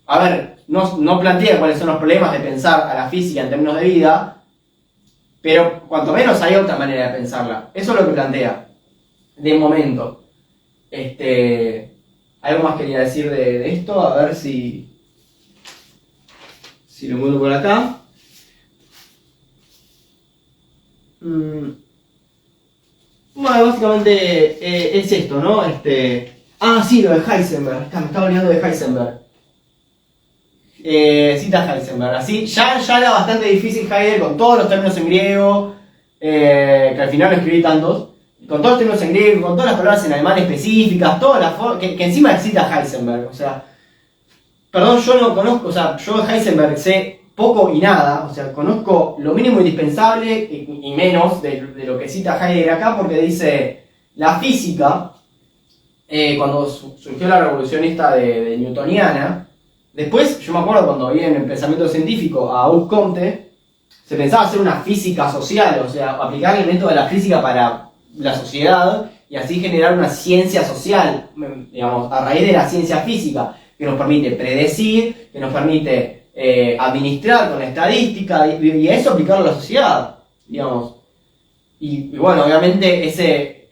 A ver, no plantea cuáles son los problemas de pensar a la física en términos de vida, pero cuanto menos hay otra manera de pensarla. Eso es lo que plantea. De momento. Algo más quería decir de esto, a ver si lo encuentro por acá. Bueno, básicamente es esto, ¿no? Sí, lo de Heisenberg. Me estaba olvidando de Heisenberg. Cita Heisenberg. Así, ya era bastante difícil Heidegger con todos los términos en griego, que al final no escribí tantos. Con todos los términos en griego, con todas las palabras en alemán específicas, todas las que encima cita Heisenberg. O sea, perdón, yo no conozco, o sea, yo de Heisenberg sé poco y nada, o sea, conozco lo mínimo indispensable y menos de lo que cita Heidegger acá, porque dice, la física, cuando surgió la revolución esta de newtoniana, Después, yo me acuerdo cuando vi en el pensamiento científico a Auguste Comte, se pensaba hacer una física social, o sea, aplicar el método de la física para la sociedad y así generar una ciencia social, digamos, a raíz de la ciencia física, que nos permite predecir, que nos permite administrar con estadística y a eso aplicarlo a la sociedad, digamos. Y bueno, obviamente ese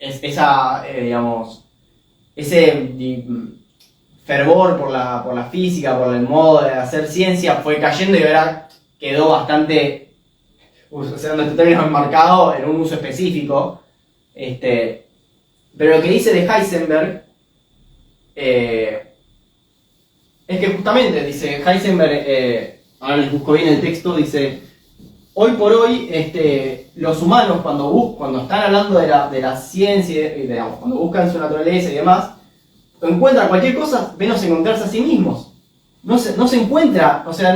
fervor por la física, por el modo de hacer ciencia fue cayendo y ahora quedó bastante, usando este término, enmarcado en un uso específico. Pero lo que dice de Heisenberg es que justamente, dice Heisenberg, ahora les busco bien el texto, dice: hoy por hoy, los humanos cuando están hablando de la ciencia, digamos, cuando buscan su naturaleza y demás, encuentran cualquier cosa menos encontrarse a sí mismos. No se encuentra, o sea,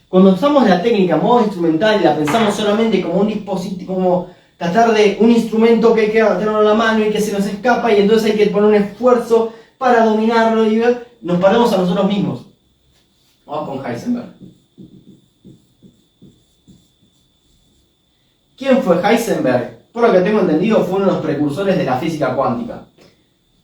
cuando usamos la técnica modo instrumental y la pensamos solamente como un dispositivo, como tratar de un instrumento que hay que tenerlo en la mano y que se nos escapa y entonces hay que poner un esfuerzo para dominarlo y nos paramos a nosotros mismos. Vamos con Heisenberg. ¿Quién fue Heisenberg? Por lo que tengo entendido, fue uno de los precursores de la física cuántica.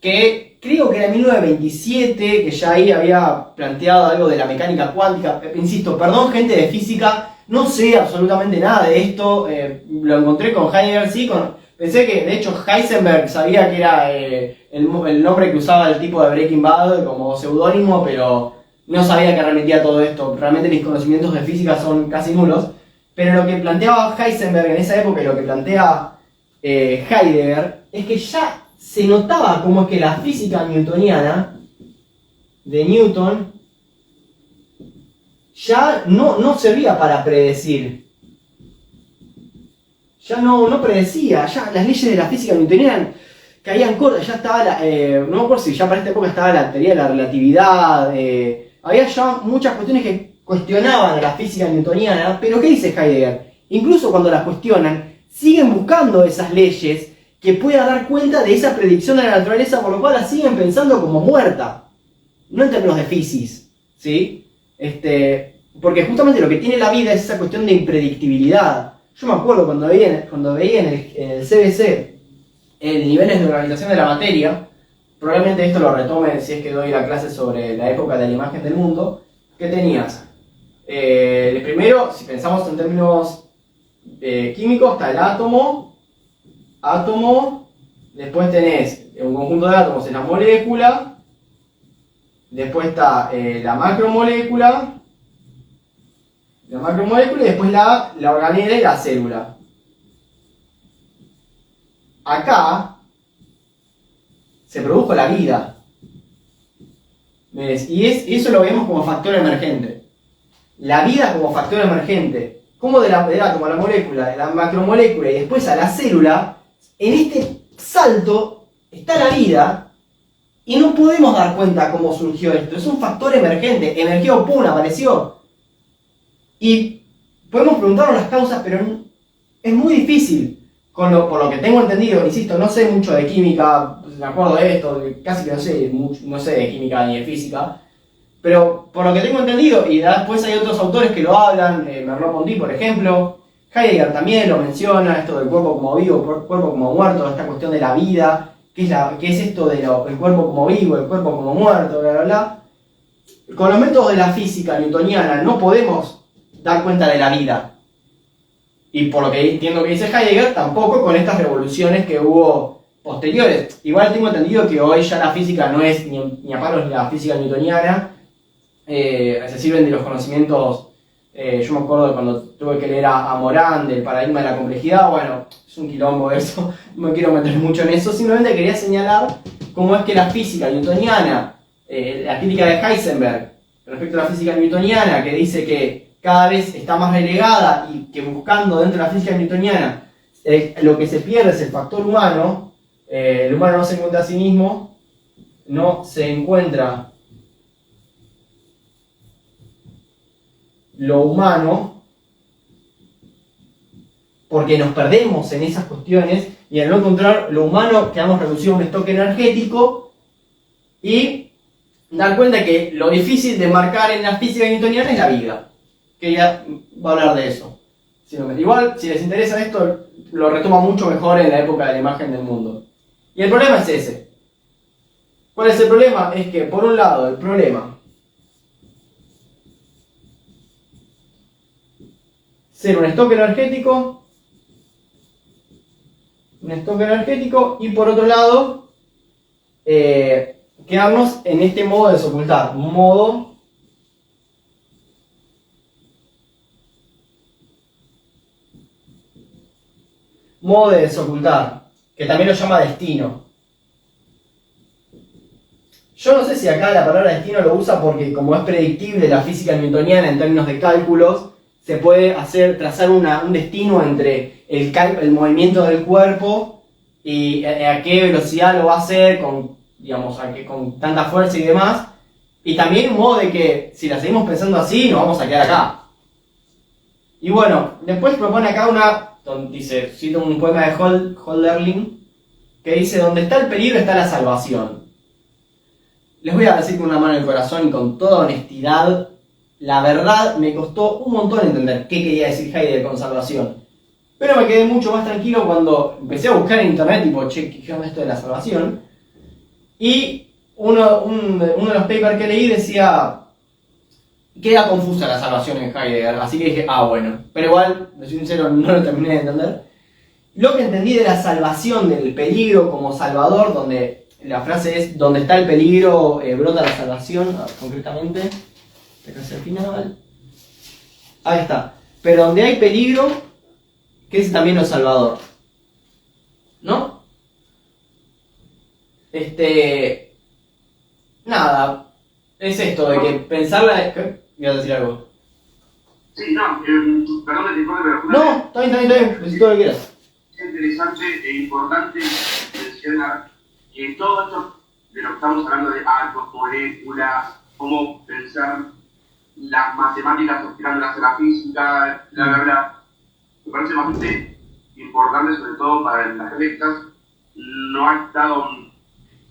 Que creo que era en 1927, que ya ahí había planteado algo de la mecánica cuántica. Insisto, perdón gente de física, no sé absolutamente nada de esto. Lo encontré con Heidegger, sí. Pensé que, de hecho, Heisenberg sabía que era el nombre que usaba el tipo de Breaking Bad como seudónimo, pero no sabía que remitía a todo esto. Realmente mis conocimientos de física son casi nulos. Pero lo que planteaba Heisenberg en esa época y lo que plantea Heidegger es que ya se notaba como es que la física newtoniana de Newton ya no servía para predecir. Ya no predecía, ya las leyes de la física newtoniana caían cortas, ya estaba no me acuerdo si ya para esta época estaba la teoría de la relatividad, había ya muchas cuestiones que cuestionaban a la física newtoniana, pero ¿qué dice Heidegger? Incluso cuando las cuestionan, siguen buscando esas leyes que pueda dar cuenta de esa predicción de la naturaleza, por lo cual la siguen pensando como muerta, no en términos de física, ¿sí? Porque justamente lo que tiene la vida es esa cuestión de impredictibilidad. Yo me acuerdo cuando veía en el CBC el niveles de organización de la materia, probablemente esto lo retome si es que doy la clase sobre la época de la imagen del mundo, que tenías, primero, si pensamos en términos químicos, está el átomo, después tenés un conjunto de átomos en la molécula, después está la macromolécula y después la organela y la célula. Acá se produjo la vida. ¿Ves? Y eso lo vemos como factor emergente. La vida como factor emergente. Como del átomo a la molécula, de la macromolécula y después a la célula, en este salto está la vida y no podemos dar cuenta cómo surgió esto. Es un factor emergente, emergió, pum, apareció. Y podemos preguntarnos las causas, pero es muy difícil. Por lo que tengo entendido, insisto, no sé mucho de química, me acuerdo de esto, casi que no sé de química ni de física, pero por lo que tengo entendido, y después hay otros autores que lo hablan, Merleau-Ponty, por ejemplo, Heidegger también lo menciona, esto del cuerpo como vivo, cuerpo como muerto, esta cuestión de la vida, qué es esto del cuerpo como vivo, el cuerpo como muerto, bla, bla, bla. Con los métodos de la física newtoniana no podemos dar cuenta de la vida. Y por lo que entiendo que dice Heidegger, tampoco con estas revoluciones que hubo posteriores. Igual tengo entendido que hoy ya la física no es ni a palos la física newtoniana, se sirven de los conocimientos. Yo me acuerdo de cuando tuve que leer a Morán del paradigma de la complejidad. Bueno, es un quilombo eso, no me quiero meter mucho en eso, simplemente quería señalar cómo es que la física newtoniana, la crítica de Heisenberg respecto a la física newtoniana, que dice que cada vez está más relegada y que buscando dentro de la física newtoniana lo que se pierde es el factor humano. El humano no se encuentra a sí mismo, no se encuentra lo humano, porque nos perdemos en esas cuestiones y al no encontrar lo humano quedamos reducidos a un estoque energético y dar cuenta que lo difícil de marcar en la física newtoniana es la vida. Quería hablar de eso. Igual, si les interesa esto, lo retoma mucho mejor en la época de la imagen del mundo. Y el problema es ese. ¿Cuál es el problema? Es que, por un lado, el problema ser un stock energético, y por otro lado, quedarnos en este modo de desocultar, modo de desocultar, que también lo llama destino. Yo no sé si acá la palabra destino lo usa porque, como es predictible la física newtoniana en términos de cálculos, se puede trazar un destino entre el movimiento del cuerpo y a qué velocidad lo va a hacer, con tanta fuerza y demás. Y también un modo de que, si la seguimos pensando así, nos vamos a quedar acá. Y bueno, después propone acá dice, cito un poema de Hölderlin, que dice: donde está el peligro está la salvación. Les voy a decir con una mano en el corazón y con toda honestidad, la verdad me costó un montón entender qué quería decir Heidegger con salvación. Pero me quedé mucho más tranquilo cuando empecé a buscar en internet, tipo, che, ¿qué onda esto de la salvación? Y uno de los papers que leí decía: queda confusa la salvación en Heidegger, así que dije, bueno. Pero igual, de ser sincero, no lo terminé de entender. Lo que entendí de la salvación, del peligro como salvador, donde la frase es: donde está el peligro, brota la salvación, concretamente. Acá hacia el final. Ahí está. Pero donde hay peligro, que es también lo salvador. ¿No? Nada. Es esto de que pensarla. ¿Qué? ¿Me ibas a decir algo? Sí, no, perdón que te importe, pero... No, está bien, necesito lo que quieras. Es interesante e importante mencionar que todo esto de lo que estamos hablando de átomos, moléculas, cómo pensar las matemáticas aplicándolas a la física, me parece bastante importante, sobre todo para las rectas. No ha estado,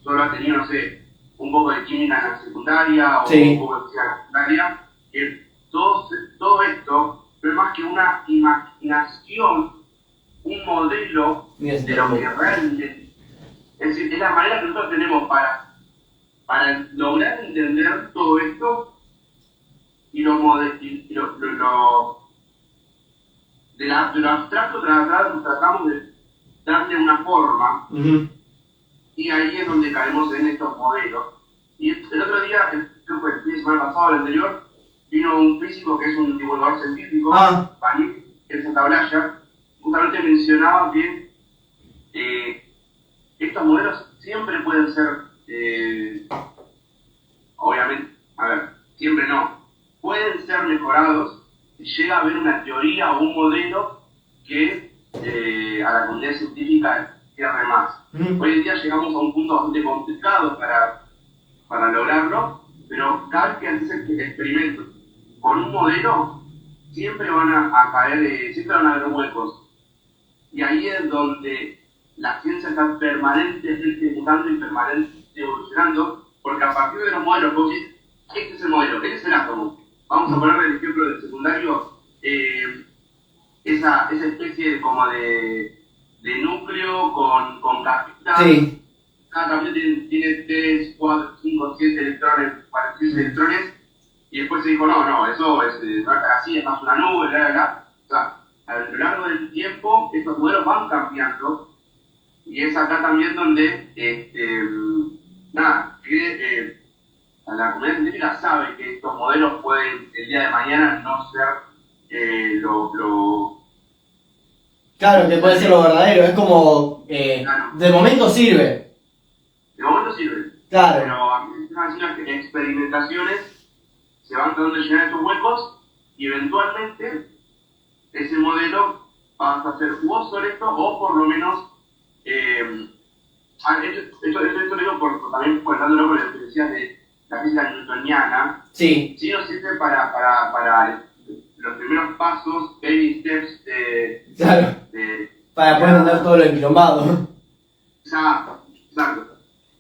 solo ha tenido, no sé, un poco de química en la secundaria o un poco de física en la secundaria. Todo esto no es más que una imaginación, un modelo de lo que realmente, es decir, es la manera que nosotros tenemos para lograr entender todo esto y de lo abstracto tratamos de darle una forma. Y ahí es donde caemos en estos modelos. Y el otro día, creo que el fin de semana pasado, el anterior, vino un físico que es un divulgador científico, Pani, que es Santa Blaya, justamente mencionaba que estos modelos siempre pueden ser, obviamente, siempre no, pueden ser mejorados si llega a haber una teoría o un modelo que a la comunidad científica cierre más. Hoy en día llegamos a un punto bastante complicado para lograrlo, pero cada vez que haces experimentos con un modelo, siempre van a caer, siempre van a haber huecos. Y ahí es donde la ciencia está permanentemente mutando y permanentemente evolucionando, porque a partir de los modelos, vos decís, este es el modelo, este es el átomo. Vamos a ponerle el ejemplo del secundario, esa especie como de núcleo con capital. Sí. Cada capital tiene 3, 4, 5, 7 electrones, 46 electrones, y después se dijo, no, eso es así, es más una nube, bla, bla, bla. O sea, a lo largo del tiempo, estos modelos van cambiando, y es acá también donde, la comunidad científica sabe que estos modelos pueden, el día de mañana, no ser Claro, que puede ser lo verdadero, es como, claro. de momento sirve. De momento sirve. Claro. Pero a mí me parece que experimentaciones se van tratando de llenar estos huecos y eventualmente ese modelo pasa a ser obsoleto o por lo menos esto lo digo también dándolo con las experiencias de la física newtoniana. Sí nos sirve para los primeros pasos, baby steps claro. Para poder andar todo lo enquilombado. Exacto.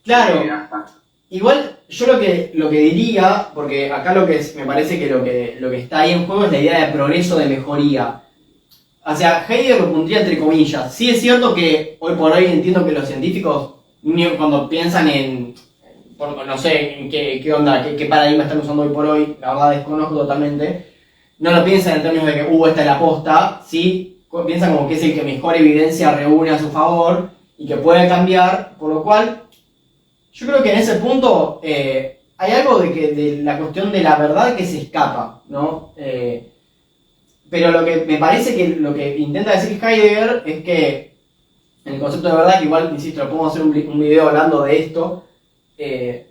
Claro. Igual, yo lo que diría, porque acá me parece que lo que está ahí en juego es la idea de progreso, de mejoría. O sea, Heidegger lo pondría entre comillas. Sí es cierto que hoy por hoy entiendo que los científicos, cuando piensan no sé en qué onda, qué paradigma están usando hoy por hoy, la verdad desconozco totalmente, no lo piensan en términos de que, esta es la posta, sí, piensan como que es el que mejor evidencia reúne a su favor y que puede cambiar, por lo cual, yo creo que en ese punto hay algo de la cuestión de la verdad que se escapa, ¿no? Pero lo que me parece que lo que intenta decir Heidegger es que en el concepto de verdad, que igual, insisto, lo podemos hacer un video hablando de esto, que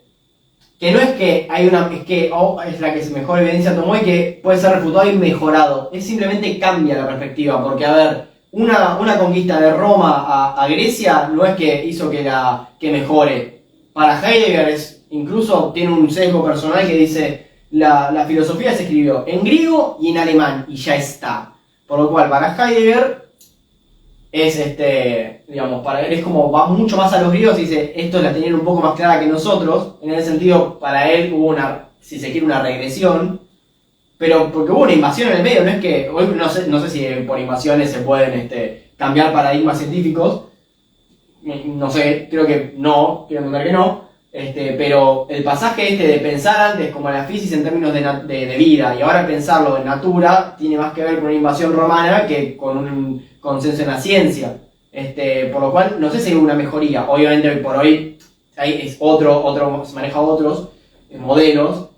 no es que es la que mejor evidencia tomó y que puede ser refutado y mejorado, es simplemente cambia la perspectiva, porque a ver, una conquista de Roma a Grecia no es que hizo que mejore. Para Heidegger incluso tiene un sesgo personal que dice la filosofía se escribió en griego y en alemán y ya está. Por lo cual para Heidegger es digamos, para él es como va mucho más a los griegos y dice esto la tenían un poco más clara que nosotros. En ese sentido, para él hubo si se quiere, una regresión, pero porque hubo una invasión en el medio, no es que, hoy no sé si por invasiones se pueden cambiar paradigmas científicos, no sé, creo entender que no, pero el pasaje de pensar antes como la física en términos de vida y ahora pensarlo en natura tiene más que ver con una invasión romana que con un consenso en la ciencia, por lo cual no sé si hay una mejoría. Obviamente hoy por hoy se maneja otros modelos,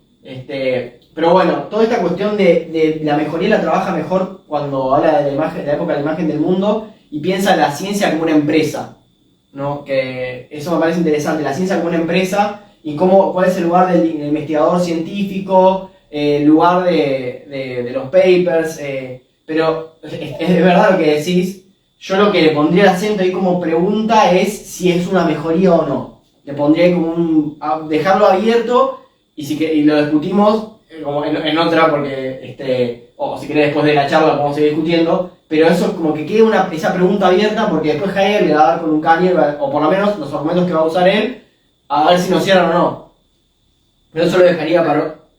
pero bueno, toda esta cuestión de la mejoría la trabaja mejor cuando habla de la época de la imagen del mundo y piensa la ciencia como una empresa, ¿no? Que eso me parece interesante, la ciencia como una empresa y cuál es el lugar del investigador científico, el lugar de los papers, pero es verdad lo que decís. Yo lo que le pondría el acento ahí como pregunta es si es una mejoría o no. Le pondría como dejarlo abierto y lo discutimos como en otra, porque o si querés después de la charla podemos seguir discutiendo, pero eso es como que quede esa pregunta abierta, porque después Heidegger le va a dar con un caño, o por lo menos los argumentos que va a usar él, a ver si nos cierran o no. Pero eso lo dejaría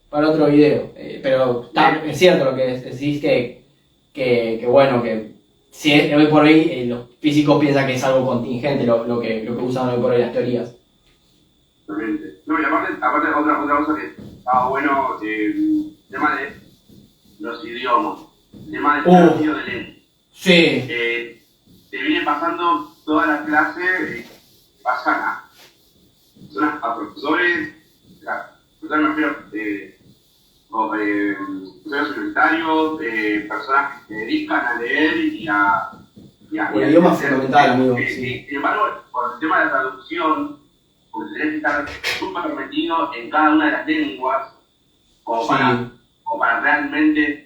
para otro video. Pero es cierto lo que decís, que bueno, que si hoy por hoy los físicos piensan que es algo contingente lo que usan hoy por hoy las teorías. Totalmente. No, y aparte otra cosa que estaba bueno, el tema de los idiomas, el tema del cambio de lengua. Sí. Te viene pasando toda la clase, pasan a profesores, me refiero, profesores universitarios, personas que se dedican a leer el idioma es fundamental, amigo. Sí. Sin embargo, por el tema de la traducción, porque tenés que estar súper metido en cada una de las lenguas, como para realmente.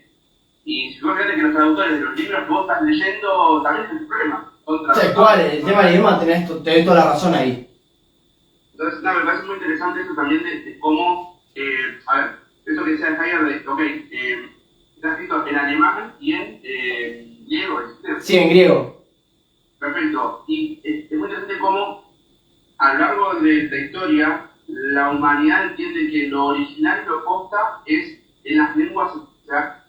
Y si vos fíjate que los traductores de los libros que vos estás leyendo también es el problema. El tema del idioma te doy toda la razón ahí. Entonces, me parece muy interesante eso también de cómo, a ver, eso que decía Heidegger de, está escrito en alemán y en griego, ¿sí? Sí, en griego. Perfecto. Y es muy interesante cómo a lo largo de la historia la humanidad entiende que lo original y lo posta es en las lenguas, o sea,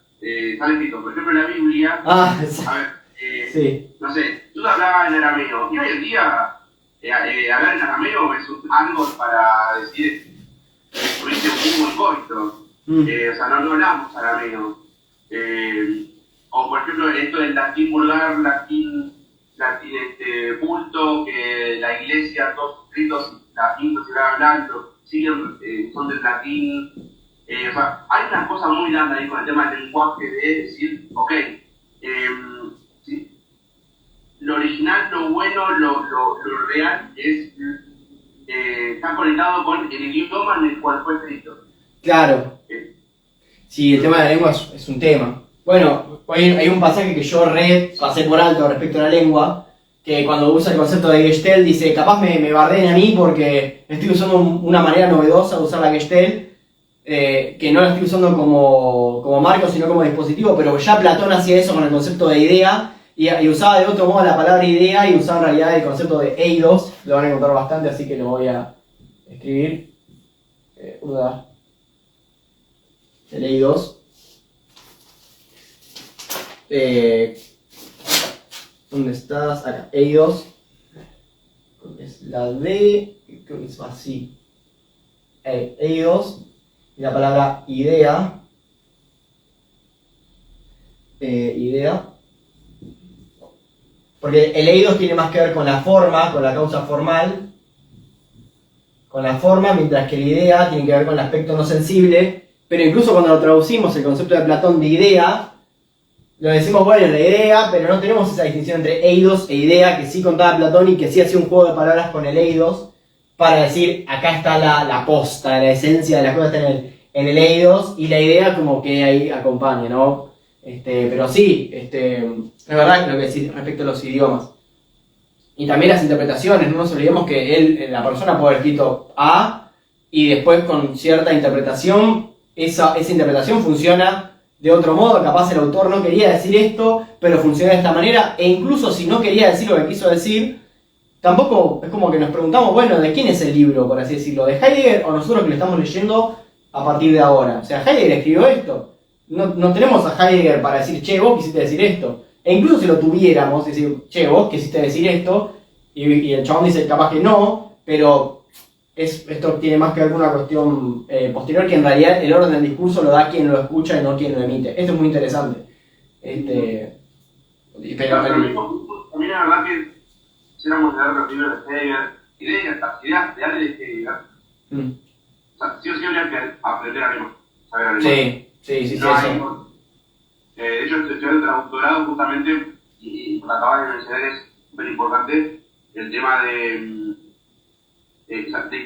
sale escrito, por ejemplo, en la Biblia, a ver, sí. No sé, tú hablabas en arameo, y hoy en día hablar en arameo es algo para decir, tuviste un muy coito, o sea, no hablamos arameo. O por ejemplo, esto del latín vulgar, latín culto, que la iglesia, todos escritos latín se va hablando, siguen, son del latín. O sea, hay una cosa muy grande ahí con el tema del lenguaje de decir, ok, ¿sí? Lo original, lo bueno, lo real está conectado con el idioma en el cual fue escrito. Claro. Sí, el tema de la lengua es un tema. Bueno, hay un pasaje que yo pasé por alto respecto a la lengua, que cuando usa el concepto de Gestalt dice, capaz me bardeen a mí porque estoy usando una manera novedosa de usar la Gestalt, que no la estoy usando como marco, sino como dispositivo, pero ya Platón hacía eso con el concepto de idea, y usaba de otro modo la palabra idea, y usaba en realidad el concepto de eidos, lo van a encontrar bastante, así que lo voy a escribir. el EI2. ¿Dónde estás? Acá, EI2. Es la D, creo que es así. EI2 y la palabra idea. Idea. Porque el EI2 tiene más que ver con la forma, con la causa formal. Con la forma, mientras que la idea tiene que ver con el aspecto no sensible. Pero incluso cuando lo traducimos, el concepto de Platón de idea, lo decimos, bueno, la idea, pero no tenemos esa distinción entre EI2 e idea, que sí contaba Platón y que sí hacía un juego de palabras con el EI2, para decir, acá está la posta, la esencia de las cosas está en el EI2, y la idea como que ahí acompaña, ¿no? Pero sí, es verdad lo que decís respecto a los idiomas. Y también las interpretaciones, no nos olvidemos que la persona puede haber escrito A, y después con cierta interpretación, esa interpretación funciona de otro modo. Capaz el autor no quería decir esto, pero funciona de esta manera, e incluso si no quería decir lo que quiso decir, tampoco es como que nos preguntamos, bueno, ¿de quién es el libro, por así decirlo? ¿De Heidegger o nosotros que lo estamos leyendo a partir de ahora? O sea, Heidegger escribió esto. No tenemos a Heidegger para decir, che, vos quisiste decir esto. E incluso si lo tuviéramos, decir, che, vos quisiste decir esto, y el chabón dice capaz que no, pero esto tiene más que ver con una cuestión posterior, que en realidad el orden del discurso lo da quien lo escucha y no quien lo emite. Esto es muy interesante. Pero a mí la verdad que quisiéramos leer los libros de Heidegger, las ideas reales de Heidegger. O sea, sí o sí habría que aprender alemán, saber alemán. Sí, no hay, de hecho, estoy estudiando traductorado justamente, y lo que acabas de mencionar es súper importante, el tema de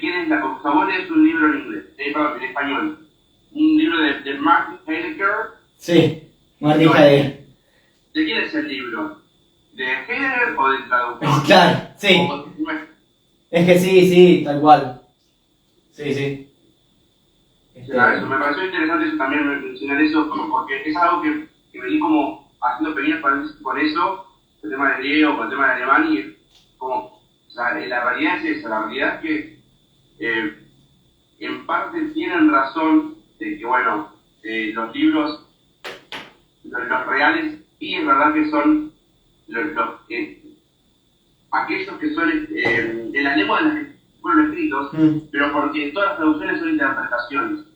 quién es la... Por favor, es un libro en inglés, perdón, en español. Un libro de Martin Heidegger. Sí, Martin Heidegger. ¿De quién es el libro? ¿De Heidegger o del traductor? Claro, sí. Es que sí, tal cual. Sí. Claro, eso, me pareció interesante eso también mencionar eso, porque es algo que vení como haciendo pequeñas paréntesis con eso, el tema del griego, con el tema del alemán, y como, o sea, la realidad es esa, la realidad es que en parte tienen razón de que, bueno, los libros, los reales, y es verdad que son aquellos que son en la lengua de las que fueron escritos, pero porque todas las traducciones son interpretaciones.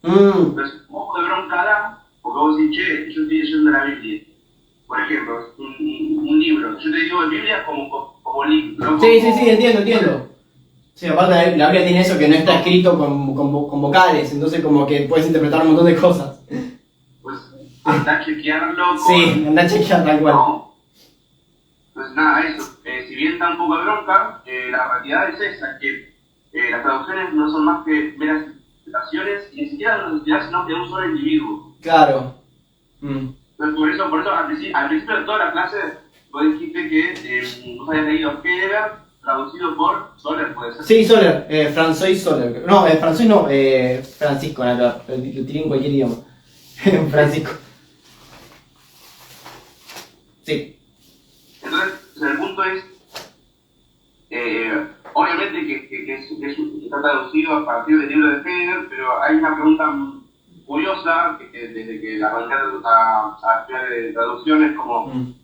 Entonces, ojo de bronca da, porque vos decís, che, yo estoy leyendo la Biblia. Por ejemplo, un libro. Yo te digo Biblia como libro. ¿No? Sí, entiendo. Sí, aparte la Biblia tiene eso que no está escrito con vocales, entonces como que puedes interpretar un montón de cosas. Pues andá a chequearlo con... Sí, andá a chequear tal cual. No. Pues nada, eso. Si bien da un poco de bronca, la realidad es esa, que las traducciones no son más que meras interpretaciones, y ni siquiera de una sociedad, sino de un solo individuo. Claro. Entonces, por eso al principio de toda la clase, vos dijiste que vos habías leído Heidegger, traducido por Soler, ¿puede ser? Sí, Soler, François Soler. No, François no, Francisco, nada, lo tiré en cualquier idioma. Francisco. Sí. Entonces, el punto es, obviamente que está traducido a partir del libro de Heidegger, pero hay una pregunta curiosa, que desde que arranqué a estudiar de traducciones, como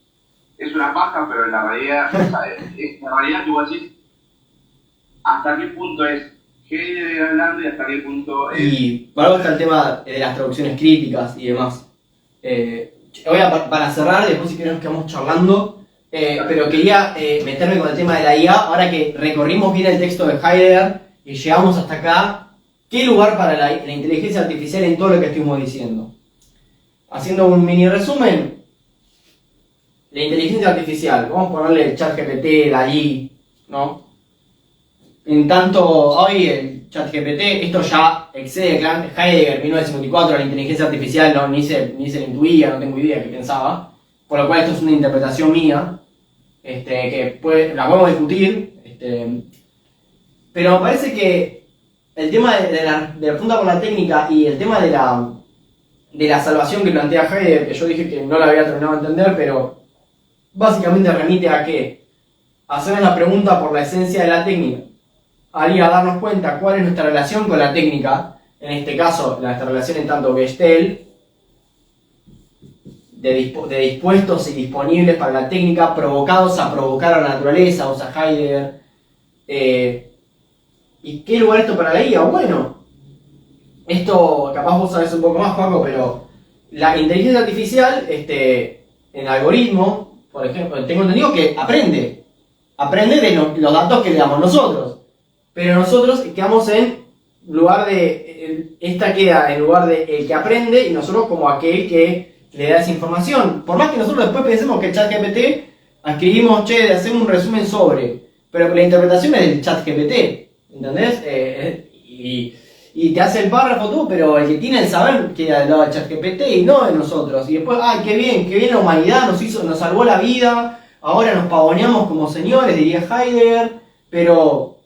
es una paja, pero en la realidad, es la realidad que vos decís, hasta qué punto es Heidegger hablando y hasta qué punto es... Y para algo está el tema de las traducciones críticas y demás. Para cerrar, después si querés nos quedamos charlando, pero quería meterme con el tema de la IA, ahora que recorrimos bien el texto de Heidegger y llegamos hasta acá. ¿Qué lugar para la inteligencia artificial en todo lo que estuvimos diciendo? Haciendo un mini resumen, la inteligencia artificial, vamos a ponerle ChatGPT, DALL-E, ¿no? En tanto, hoy el ChatGPT, esto ya excede Heidegger 1954, la inteligencia artificial ni se lo intuía, no tengo idea qué pensaba, por lo cual esto es una interpretación mía, que la podemos discutir, pero me parece que el tema de la pregunta por la técnica y el tema de la salvación que plantea Heidegger, que yo dije que no la había terminado de entender, pero básicamente remite a que hacernos la pregunta por la esencia de la técnica, haría darnos cuenta cuál es nuestra relación con la técnica, en este caso, nuestra relación en tanto Gestalt, de dispuestos y disponibles para la técnica, provocados a provocar a la naturaleza, usa Heidegger. ¿Y qué lugar esto para la IA? Bueno, esto capaz vos sabés un poco más, Paco, pero la inteligencia artificial, en algoritmo, por ejemplo, tengo entendido que aprende de los datos que le damos nosotros, pero nosotros quedamos en lugar de, esta queda en lugar de el que aprende y nosotros como aquel que le da esa información. Por más que nosotros después pensemos que el ChatGPT, escribimos, che, hacemos un resumen sobre, pero la interpretación es del ChatGPT, ¿entendés? Y te hace el párrafo tú, pero el que tiene el saber queda del lado del ChatGPT y no de nosotros. Y después, ay, qué bien la humanidad nos salvó la vida, ahora nos pavoneamos como señores, diría Heidegger, pero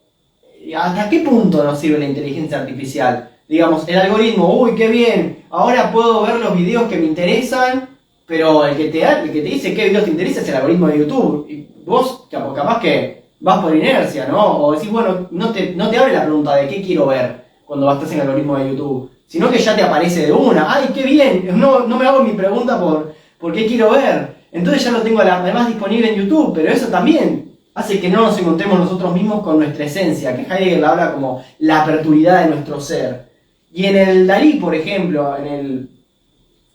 ¿hasta qué punto nos sirve la inteligencia artificial? Digamos, el algoritmo, uy, qué bien, ahora puedo ver los videos que me interesan, pero el que te dice qué videos te interesa es el algoritmo de YouTube. Y vos, capaz que vas por inercia, ¿no? O decís, bueno, no te abre la pregunta de qué quiero ver cuando estás en el algoritmo de YouTube, sino que ya te aparece de una, ¡ay, qué bien! No me hago mi pregunta por qué quiero ver. Entonces ya lo tengo además disponible en YouTube, pero eso también hace que no nos encontremos nosotros mismos con nuestra esencia, que Heidegger la habla como la aperturidad de nuestro ser. Y en el Dalí, por ejemplo, en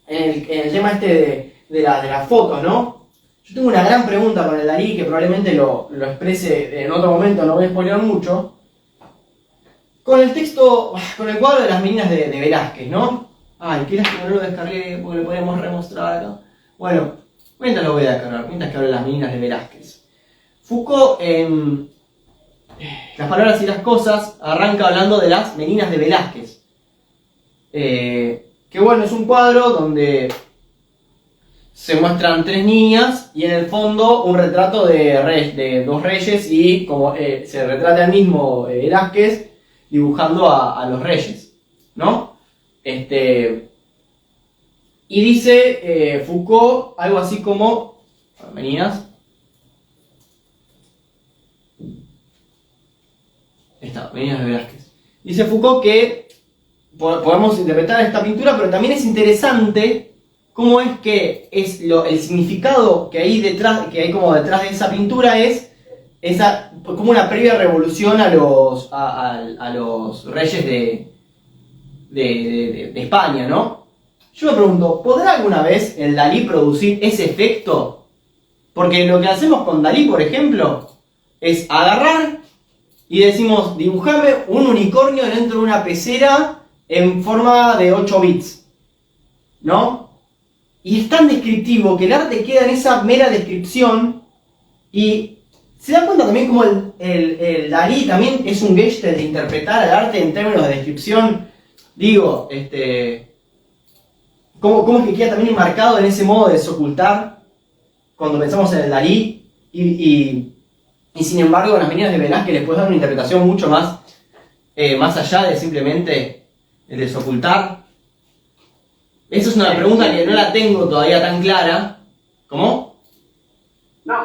el tema de las fotos, ¿no? Yo tengo una gran pregunta con el Dalí, que probablemente lo exprese en otro momento, no voy a spoilear mucho. Con el texto, con el cuadro de las meninas de Velázquez, ¿no? Ay, qué lástima no lo descargué porque lo podíamos remostrar acá. Bueno, mientras lo voy a descargar, mientras que hablo de las meninas de Velázquez. Foucault, en Las palabras y las cosas, arranca hablando de las meninas de Velázquez. Que bueno, es un cuadro donde se muestran tres niñas y en el fondo un retrato de dos reyes y como se retrata el mismo Velázquez dibujando a los reyes, ¿no? Y dice Foucault algo así como, meninas, meninas de Velázquez. Dice Foucault que podemos interpretar esta pintura, pero también es interesante cómo es que el significado que hay detrás de esa pintura es como una previa revolución a los reyes de España, ¿no? Yo me pregunto, ¿podrá alguna vez el Dalí producir ese efecto? Porque lo que hacemos con Dalí, por ejemplo, es agarrar y decimos, dibujame un unicornio dentro de una pecera en forma de 8 bits, ¿no? Y es tan descriptivo que el arte queda en esa mera descripción y se dan cuenta también como el Dalí también es un Gestalt de interpretar el arte en términos de descripción. Digo, ¿cómo es que queda también enmarcado en ese modo de desocultar cuando pensamos en el Dalí? Y sin embargo, en las meninas de Velázquez les puedes dar una interpretación mucho más allá de simplemente el desocultar. Esa es una pregunta que no la tengo todavía tan clara. ¿Cómo? No,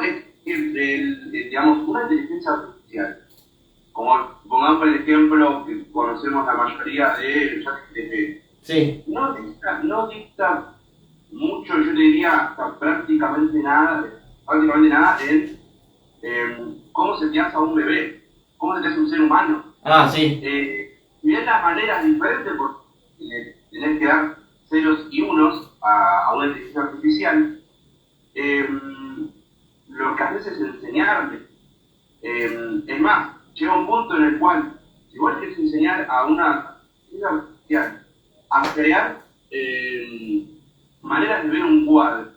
digamos, una inteligencia artificial, como pongamos el ejemplo que conocemos la mayoría de ChatGPT, sí, no dicta mucho, yo diría hasta prácticamente nada en cómo se te hace a un bebé, cómo se te hace un ser humano. Ah, sí. Si bien las maneras diferentes, porque tenés que dar ceros y unos a una inteligencia artificial, lo que haces es enseñarle. Es más, llega un punto en el cual, si vos querés enseñar a una inteligencia artificial a crear maneras de ver un cuadro,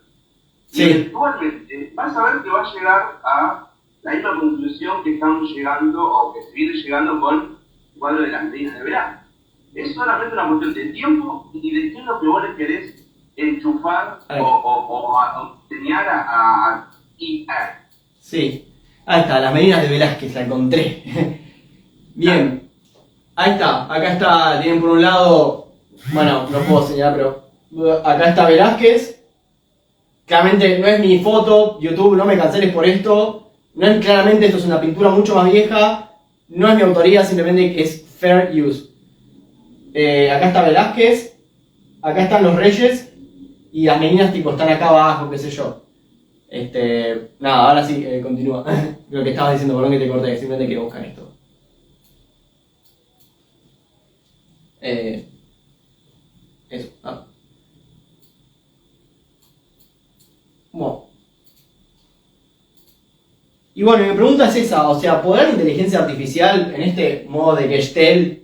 sí, y eventualmente vas a ver que va a llegar a la misma conclusión que estamos llegando, o que se viene llegando con el cuadro de las meninas de verano. Es solamente una cuestión de tiempo y de qué es lo que vos le querés enchufar o enseñar a sí, ahí está, las meninas de Velázquez, la encontré. Bien, ahí está, acá está, tienen por un lado, bueno, no puedo señalar, pero acá está Velázquez. Claramente no es mi foto, YouTube, no me canceles por esto. Claramente esto es una pintura mucho más vieja. no es mi autoría, simplemente que es fair use. Acá está Velázquez, acá están los reyes, y las meninas tipo están acá abajo, qué sé yo. Nada, ahora sí, continúa. Lo que estabas diciendo, perdón que te corté, simplemente quiero buscar esto. Eso. Bueno. Y bueno, mi pregunta es esa, o sea, ¿podrá la inteligencia artificial en este modo de Gestalt,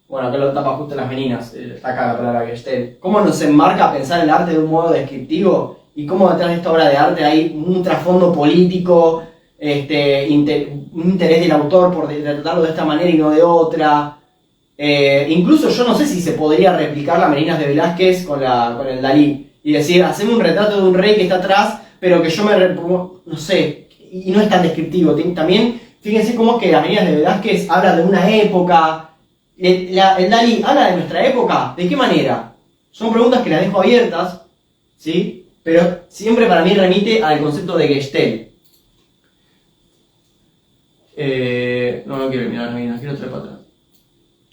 bueno, acá lo tapa justo las meninas, está acá la palabra Gestalt, cómo nos enmarca a pensar el arte de un modo descriptivo y cómo detrás de esta obra de arte hay un trasfondo político, un interés del autor por tratarlo de esta manera y no de otra? Incluso yo no sé si se podría replicar las meninas de Velázquez con el Dalí y decir, haceme un retrato de un rey que está atrás, pero que yo no sé, y no es tan descriptivo. También, fíjense cómo que las meninas de Velázquez habla de una época. El Dalí habla de nuestra época. ¿De qué manera? Son preguntas que las dejo abiertas, ¿sí? Pero siempre para mí remite al concepto de Gestalt. No quiero eliminar las meninas, quiero traer para atrás.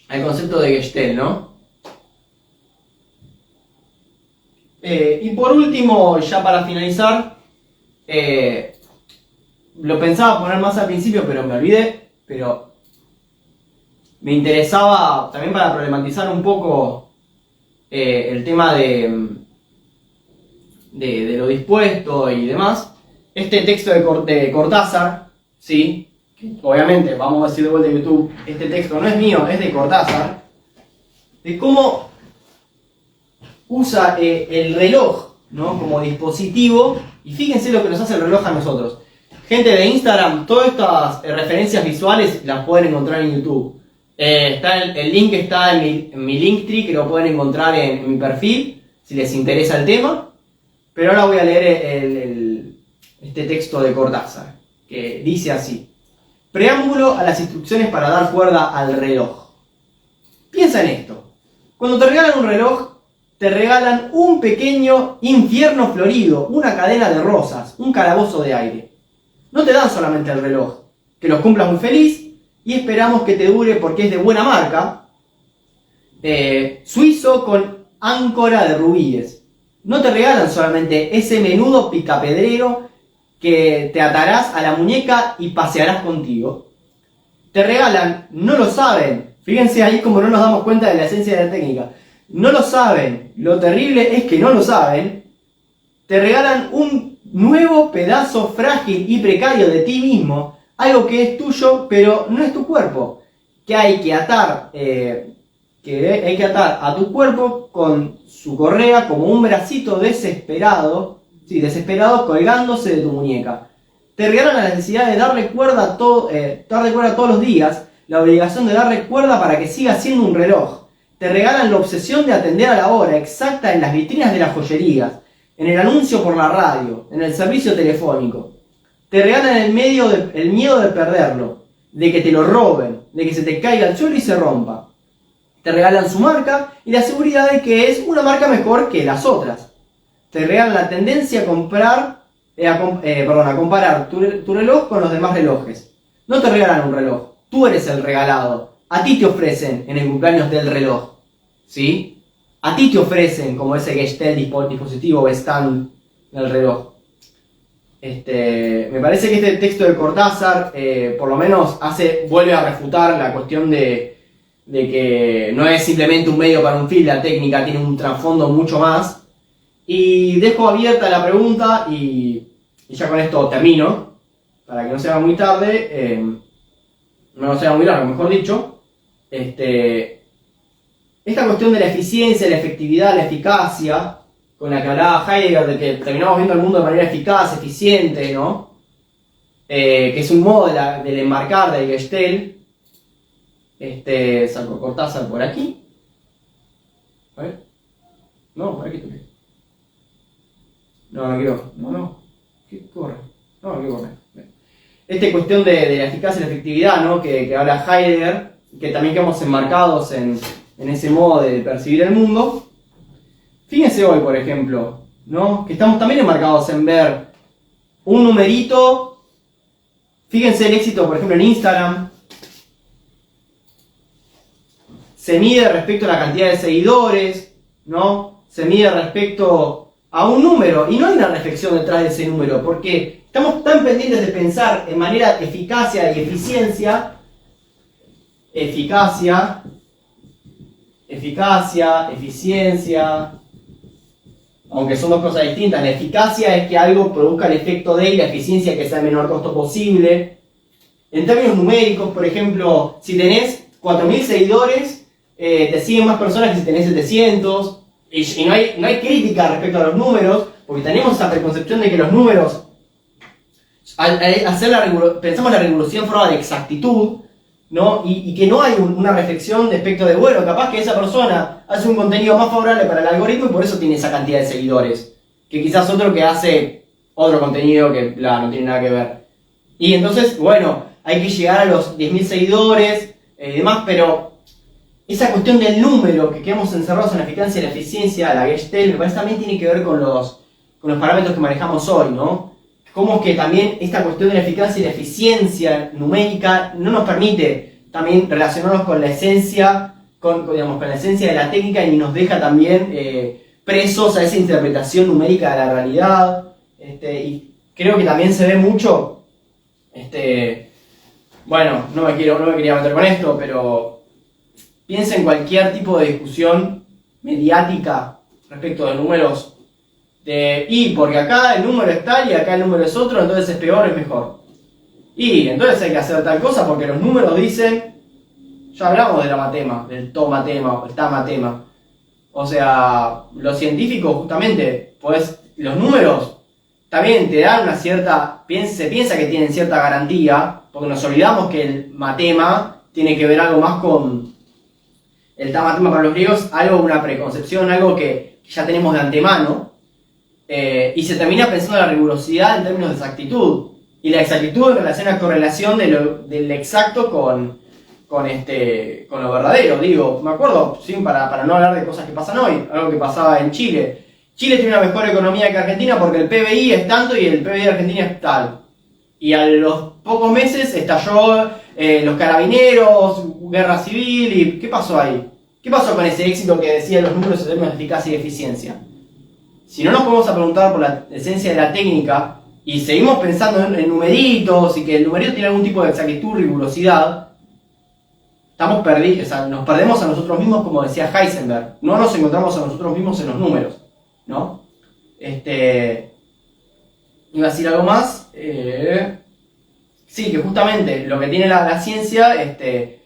Al concepto de Gestalt, ¿no? Y por último, ya para finalizar, lo pensaba poner más al principio, pero me olvidé, pero me interesaba también para problematizar un poco el tema de lo dispuesto y demás. Este texto de Cortázar, ¿sí? Obviamente, vamos a decir de vuelta en YouTube, este texto no es mío, es de Cortázar, de cómo usa el reloj, ¿no? Como dispositivo, y fíjense lo que nos hace el reloj a nosotros. Gente de Instagram, todas estas referencias visuales las pueden encontrar en YouTube. El link está en mi Linktree, que lo pueden encontrar en mi perfil, si les interesa el tema. Pero ahora voy a leer este texto de Cortázar, que dice así. Preámbulo a las instrucciones para dar cuerda al reloj. Piensa en esto. Cuando te regalan un reloj, te regalan un pequeño infierno florido, una cadena de rosas, un calabozo de aire. No te dan solamente el reloj, que los cumplas muy feliz y esperamos que te dure porque es de buena marca, suizo con áncora de rubíes. No te regalan solamente ese menudo picapedrero que te atarás a la muñeca y pasearás contigo. Te regalan, no lo saben, fíjense ahí como no nos damos cuenta de la esencia de la técnica, no lo saben, lo terrible es que no lo saben, te regalan un nuevo pedazo frágil y precario de ti mismo, algo que es tuyo pero no es tu cuerpo, que hay que atar a tu cuerpo con su correa como un bracito desesperado, sí, desesperado colgándose de tu muñeca. Te regalan la necesidad de darle cuerda todos los días, la obligación de darle cuerda para que siga siendo un reloj. Te regalan la obsesión de atender a la hora exacta en las vitrinas de las joyerías, en el anuncio por la radio, en el servicio telefónico. Te regalan el miedo de perderlo, de que te lo roben, de que se te caiga el suelo y se rompa. Te regalan su marca y la seguridad de que es una marca mejor que las otras. Te regalan la tendencia a comparar tu reloj con los demás relojes. No te regalan un reloj, tú eres el regalado. A ti te ofrecen en el cumpleaños del reloj, ¿sí? A ti te ofrecen como ese Gestalt dispositivo o stand del reloj. Me parece que este texto de Cortázar, por lo menos, vuelve a refutar la cuestión de que no es simplemente un medio para un fin, la técnica tiene un trasfondo mucho más. Y dejo abierta la pregunta y ya con esto termino, para que no sea muy tarde, no sea muy largo, mejor dicho. Esta cuestión de la eficiencia, la efectividad, la eficacia, con la que hablaba Heidegger, de que terminamos viendo el mundo de manera eficaz, eficiente, ¿no? Que es un modo del enmarcar, del Gestalt. Saco Cortázar por aquí. A ver. No, por aquí toqué. No quiero. No. ¿Qué corre? No quiero correr. Esta cuestión de la eficacia y la efectividad, ¿no? Que habla Heidegger, que también quedamos enmarcados en ese modo de percibir el mundo. Fíjense hoy, por ejemplo, ¿no? Que estamos también enmarcados en ver un numerito. Fíjense el éxito, por ejemplo, en Instagram. se mide respecto a la cantidad de seguidores, ¿no? Se mide respecto a un número, y no hay una reflexión detrás de ese número, porque estamos tan pendientes de pensar en manera eficacia y eficiencia, eficiencia, aunque son dos cosas distintas. La eficacia es que algo produzca el efecto de, y la eficiencia que sea el menor costo posible. En términos numéricos, por ejemplo, si tenés 4.000 seguidores, te siguen más personas que si tenés 700, y no hay crítica respecto a los números, porque tenemos esa preconcepción de que los números, pensamos la rigurosidad en forma de exactitud, ¿no? Y que no hay una reflexión respecto de, bueno, capaz que esa persona hace un contenido más favorable para el algoritmo y por eso tiene esa cantidad de seguidores, que quizás otro que hace otro contenido que no tiene nada que ver. Y entonces, bueno, hay que llegar a los 10.000 seguidores y demás, pero esa cuestión del número, que quedamos encerrados en la eficacia y la eficiencia, la Gestalt, me parece también tiene que ver con los parámetros que manejamos hoy, ¿no? Como que también esta cuestión de la eficacia y la eficiencia numérica no nos permite también relacionarnos con la esencia, con la esencia de la técnica, y nos deja también presos a esa interpretación numérica de la realidad. Y creo que también se ve mucho, bueno, no me quería meter con esto, pero piensa en cualquier tipo de discusión mediática respecto de números. Porque acá el número es tal y acá el número es otro, entonces es peor, es mejor. Y entonces hay que hacer tal cosa porque los números dicen, ya hablamos de la matema, del tomatema, el tamatema. O sea, los científicos justamente, pues los números también te dan una cierta, se piensa que tienen cierta garantía, porque nos olvidamos que el matema tiene que ver algo más con el tamatema para los griegos, una preconcepción, algo que ya tenemos de antemano. Y se termina pensando en la rigurosidad en términos de exactitud, y la exactitud en relación a correlación del exacto con lo verdadero. Digo, me acuerdo, ¿sí? para no hablar de cosas que pasan hoy, algo que pasaba en Chile. Chile tiene una mejor economía que Argentina porque el PBI es tanto y el PBI de Argentina es tal. Y a los pocos meses estalló los carabineros, guerra civil, y ¿qué pasó ahí? ¿Qué pasó con ese éxito que decían los números en términos de eficacia y eficiencia? Si no nos podemos preguntar por la esencia de la técnica y seguimos pensando en numeritos y que el numerito tiene algún tipo de exactitud, rigurosidad, estamos perdidos, o sea, nos perdemos a nosotros mismos, como decía Heisenberg. No nos encontramos a nosotros mismos en los números, ¿no? Iba a decir algo más. Sí, que justamente lo que tiene la ciencia, que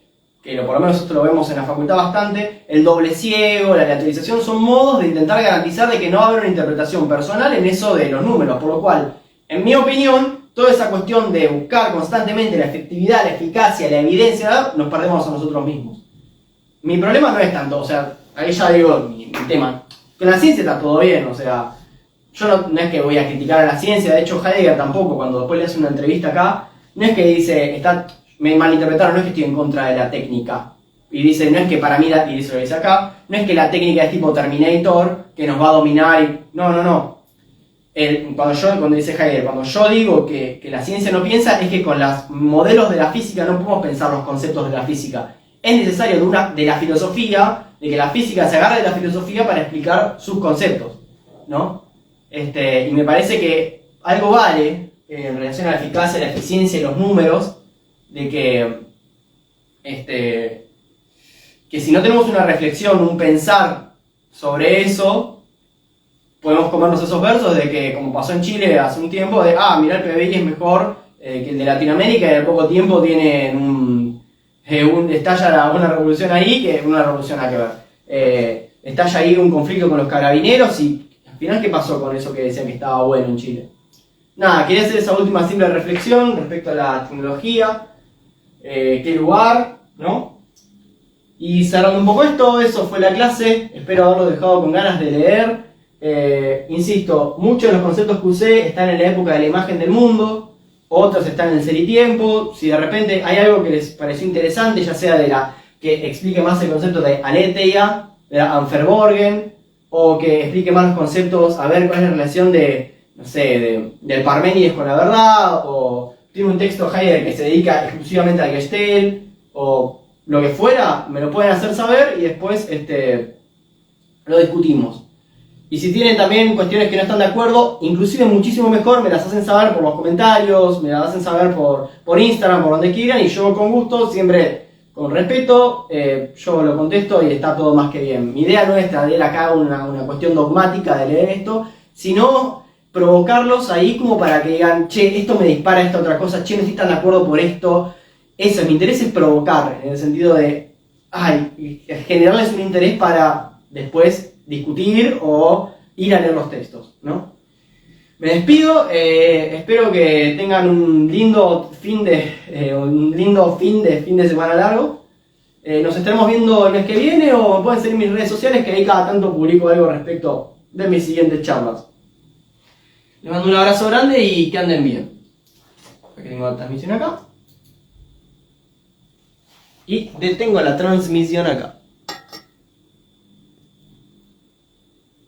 por lo menos esto lo vemos en la facultad bastante, el doble ciego, la aleatorización, son modos de intentar garantizar de que no va a haber una interpretación personal en eso de los números, por lo cual, en mi opinión, toda esa cuestión de buscar constantemente la efectividad, la eficacia, la evidencia, nos perdemos a nosotros mismos. Mi problema no es tanto, o sea, ahí ya digo mi tema, con la ciencia está todo bien, o sea, yo no es que voy a criticar a la ciencia, de hecho Heidegger tampoco, cuando después le hace una entrevista acá, no es que dice, me malinterpretaron, no es que estoy en contra de la técnica. Y dice, no es que para mí, y eso lo dice acá, no es que la técnica es tipo Terminator, que nos va a dominar y... No. Cuando dice Heidegger, cuando yo digo que la ciencia no piensa, es que con los modelos de la física no podemos pensar los conceptos de la física. Es necesario de la filosofía, de que la física se agarre de la filosofía para explicar sus conceptos, ¿no? Y me parece que algo vale en relación a la eficacia, la eficiencia y los números, de que si no tenemos una reflexión, un pensar sobre eso, podemos comernos esos versos de que, como pasó en Chile hace un tiempo, de mirá, el PBI es mejor que el de Latinoamérica, y al poco tiempo tienen estalla una revolución ahí, que una revolución nada que ver. Estalla ahí un conflicto con los carabineros, y al final, ¿qué pasó con eso que decían que estaba bueno en Chile? Nada, quería hacer esa última simple reflexión respecto a la tecnología, qué lugar, ¿no? Y cerrando un poco esto, eso fue la clase, espero haberlo dejado con ganas de leer. Insisto, muchos de los conceptos que usé están en la época de la imagen del mundo, otros están en el ser y tiempo. Si de repente hay algo que les pareció interesante, ya sea que explique más el concepto de aletheia, de la Anferborgen, o que explique más los conceptos, a ver cuál es la relación del Parménides con la verdad, o tiene un texto Heidegger que se dedica exclusivamente al Gestalt, o lo que fuera, me lo pueden hacer saber y después lo discutimos. Y si tienen también cuestiones que no están de acuerdo, inclusive muchísimo mejor, me las hacen saber por los comentarios, me las hacen saber por Instagram, por donde quieran, y yo con gusto, siempre con respeto, yo lo contesto y está todo más que bien. Mi idea no es traer acá una cuestión dogmática de leer esto, sino provocarlos ahí como para que digan, che, esto me dispara esta otra cosa, che, no estoy tan de acuerdo por esto. Eso, mi interés es provocar, en el sentido de, generarles un interés para después discutir o ir a leer los textos, ¿no? Me despido, espero que tengan un lindo fin de semana largo. Nos estaremos viendo el mes que viene o pueden seguir mis redes sociales, que ahí cada tanto publico algo respecto de mis siguientes charlas. Les mando un abrazo grande y que anden bien. Aquí tengo la transmisión acá. Y detengo la transmisión acá.